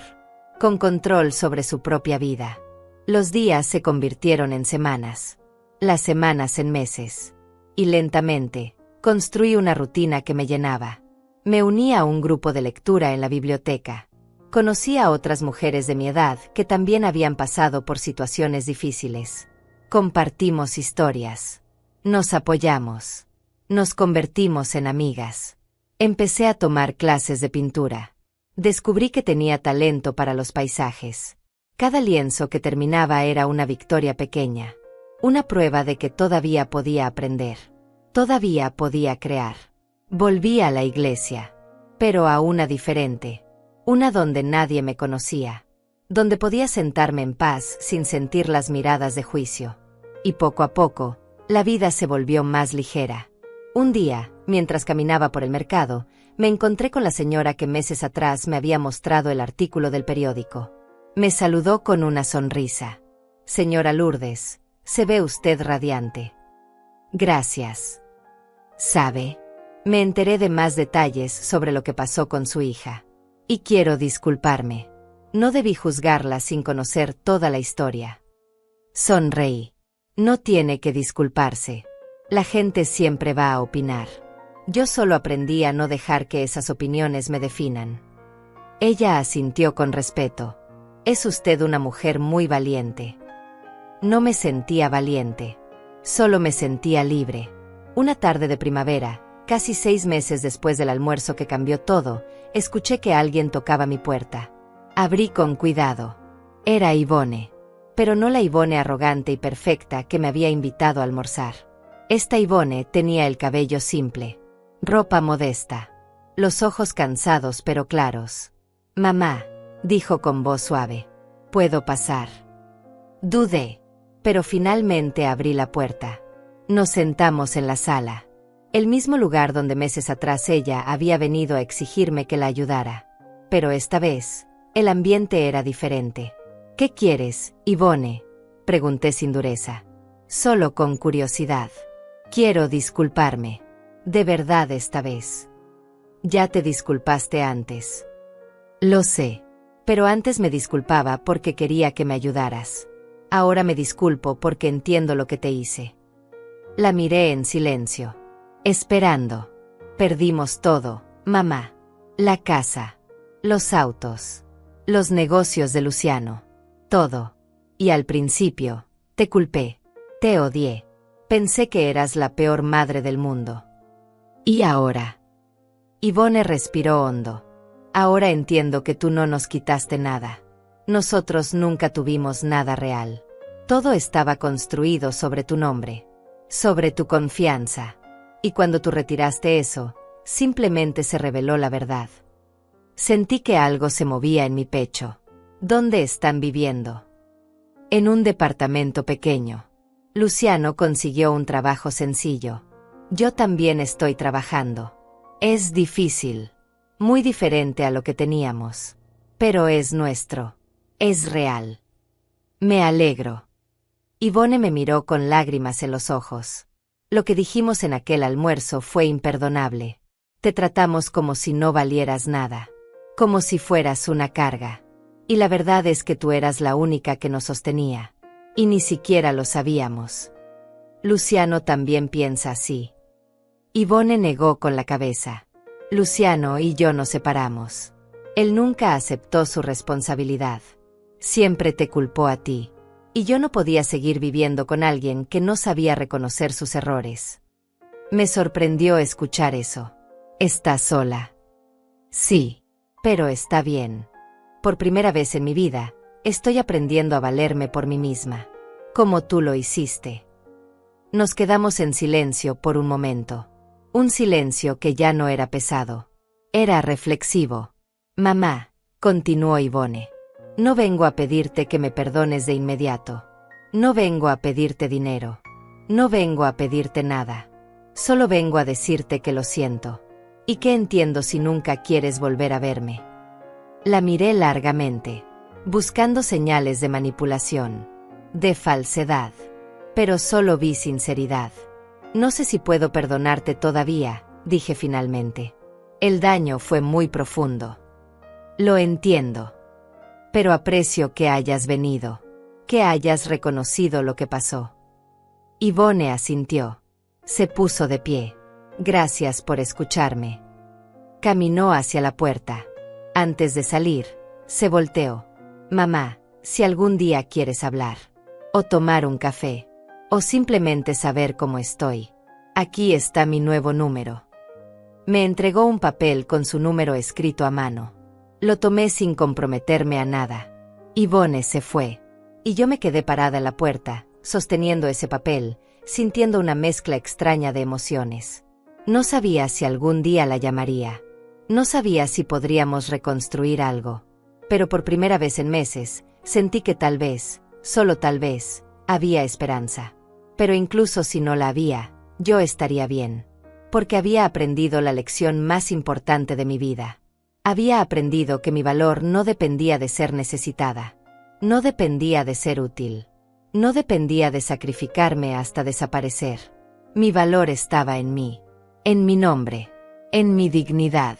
[SPEAKER 2] Con control sobre su propia vida. Los días se convirtieron en semanas. Las semanas en meses. Y lentamente, construí una rutina que me llenaba. Me uní a un grupo de lectura en la biblioteca. Conocí a otras mujeres de mi edad que también habían pasado por situaciones difíciles. Compartimos historias. Nos apoyamos. Nos convertimos en amigas. Empecé a tomar clases de pintura. Descubrí que tenía talento para los paisajes. Cada lienzo que terminaba era una victoria pequeña. Una prueba de que todavía podía aprender. Todavía podía crear. Volví a la iglesia. Pero a una diferente. Una donde nadie me conocía. Donde podía sentarme en paz sin sentir las miradas de juicio. Y poco a poco, la vida se volvió más ligera. Un día, mientras caminaba por el mercado, me encontré con la señora que meses atrás me había mostrado el artículo del periódico. Me saludó con una sonrisa. Señora Lourdes, se ve usted radiante. Gracias. ¿Sabe? Me enteré de más detalles sobre lo que pasó con su hija. Y quiero disculparme. No debí juzgarla sin conocer toda la historia. Sonreí. No tiene que disculparse. La gente siempre va a opinar. Yo solo aprendí a no dejar que esas opiniones me definan. Ella asintió con respeto. Es usted una mujer muy valiente. No me sentía valiente. Solo me sentía libre. Una tarde de primavera, casi 6 meses después del almuerzo que cambió todo, escuché que alguien tocaba mi puerta. Abrí con cuidado. Era Ivone. Pero no la Ivone arrogante y perfecta que me había invitado a almorzar. Esta Ivone tenía el cabello simple. Ropa modesta. Los ojos cansados pero claros. Mamá, dijo con voz suave. ¿Puedo pasar? Dudé. Pero finalmente abrí la puerta. Nos sentamos en la sala. El mismo lugar donde meses atrás ella había venido a exigirme que la ayudara. Pero esta vez, el ambiente era diferente. ¿Qué quieres, Ivone? Pregunté sin dureza. Solo con curiosidad. Quiero disculparme. De verdad esta vez. Ya te disculpaste antes. Lo sé. Pero antes me disculpaba porque quería que me ayudaras. Ahora me disculpo porque entiendo lo que te hice. La miré en silencio. Esperando. Perdimos todo, mamá. La casa. Los autos. Los negocios de Luciano. Todo. Y al principio, te culpé. Te odié. Pensé que eras la peor madre del mundo. ¿Y ahora? Ivone respiró hondo. Ahora entiendo que tú no nos quitaste nada. Nosotros nunca tuvimos nada real. Todo estaba construido sobre tu nombre. Sobre tu confianza. Y cuando tú retiraste eso, simplemente se reveló la verdad. Sentí que algo se movía en mi pecho. ¿Dónde están viviendo? En un departamento pequeño. Luciano consiguió un trabajo sencillo. Yo también estoy trabajando. Es difícil. Muy diferente a lo que teníamos. Pero es nuestro. Es real. Me alegro. Yvonne me miró con lágrimas en los ojos. Lo que dijimos en aquel almuerzo fue imperdonable. Te tratamos como si no valieras nada. Como si fueras una carga. Y la verdad es que tú eras la única que nos sostenía. Y ni siquiera lo sabíamos. Luciano también piensa así. Yvonne negó con la cabeza. Luciano y yo nos separamos. Él nunca aceptó su responsabilidad. Siempre te culpó a ti. Y yo no podía seguir viviendo con alguien que no sabía reconocer sus errores. Me sorprendió escuchar eso. ¿Estás sola? Sí, pero está bien. Por primera vez en mi vida, estoy aprendiendo a valerme por mí misma. Como tú lo hiciste. Nos quedamos en silencio por un momento. Un silencio que ya no era pesado. Era reflexivo. Mamá, continuó Yvonne. No vengo a pedirte que me perdones de inmediato. No vengo a pedirte dinero. No vengo a pedirte nada. Solo vengo a decirte que lo siento. Y que entiendo si nunca quieres volver a verme. La miré largamente, buscando señales de manipulación, de falsedad. Pero solo vi sinceridad. No sé si puedo perdonarte todavía, dije finalmente. El daño fue muy profundo. Lo entiendo. Pero aprecio que hayas venido, que hayas reconocido lo que pasó. Yvonne asintió. Se puso de pie. Gracias por escucharme. Caminó hacia la puerta. Antes de salir, se volteó. Mamá, si algún día quieres hablar, o tomar un café, o simplemente saber cómo estoy, aquí está mi nuevo número. Me entregó un papel con su número escrito a mano. Lo tomé sin comprometerme a nada. Yvonne se fue. Y yo me quedé parada en la puerta, sosteniendo ese papel, sintiendo una mezcla extraña de emociones. No sabía si algún día la llamaría. No sabía si podríamos reconstruir algo. Pero por primera vez en meses, sentí que tal vez, solo tal vez, había esperanza. Pero incluso si no la había, yo estaría bien. Porque había aprendido la lección más importante de mi vida. Había aprendido que mi valor no dependía de ser necesitada. No dependía de ser útil. No dependía de sacrificarme hasta desaparecer. Mi valor estaba en mí. En mi nombre. En mi dignidad.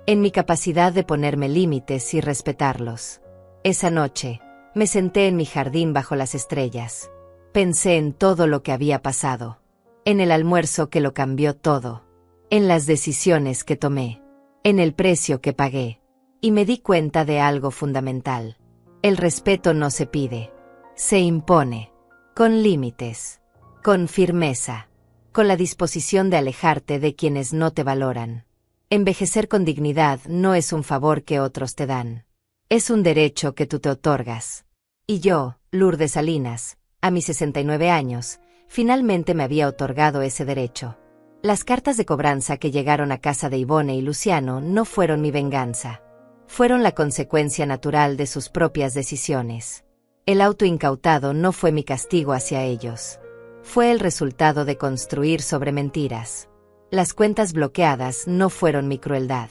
[SPEAKER 2] En mi capacidad de ponerme límites y respetarlos. Esa noche, me senté en mi jardín bajo las estrellas. Pensé en todo lo que había pasado. En el almuerzo que lo cambió todo. En las decisiones que tomé. En el precio que pagué. Y me di cuenta de algo fundamental. El respeto no se pide. Se impone. Con límites. Con firmeza. Con la disposición de alejarte de quienes no te valoran. Envejecer con dignidad no es un favor que otros te dan. Es un derecho que tú te otorgas. Y yo, Lourdes Salinas, a mis 69 años, finalmente me había otorgado ese derecho. Las cartas de cobranza que llegaron a casa de Yvonne y Luciano no fueron mi venganza. Fueron la consecuencia natural de sus propias decisiones. El auto incautado no fue mi castigo hacia ellos. Fue el resultado de construir sobre mentiras. Las cuentas bloqueadas no fueron mi crueldad.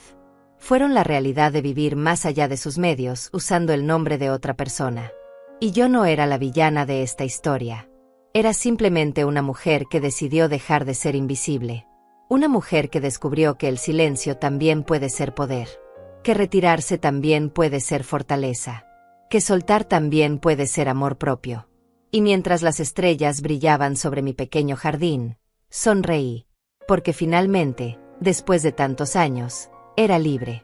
[SPEAKER 2] Fueron la realidad de vivir más allá de sus medios usando el nombre de otra persona. Y yo no era la villana de esta historia. Era simplemente una mujer que decidió dejar de ser invisible. Una mujer que descubrió que el silencio también puede ser poder. Que retirarse también puede ser fortaleza. Que soltar también puede ser amor propio. Y mientras las estrellas brillaban sobre mi pequeño jardín, sonreí. Porque finalmente, después de tantos años, era libre.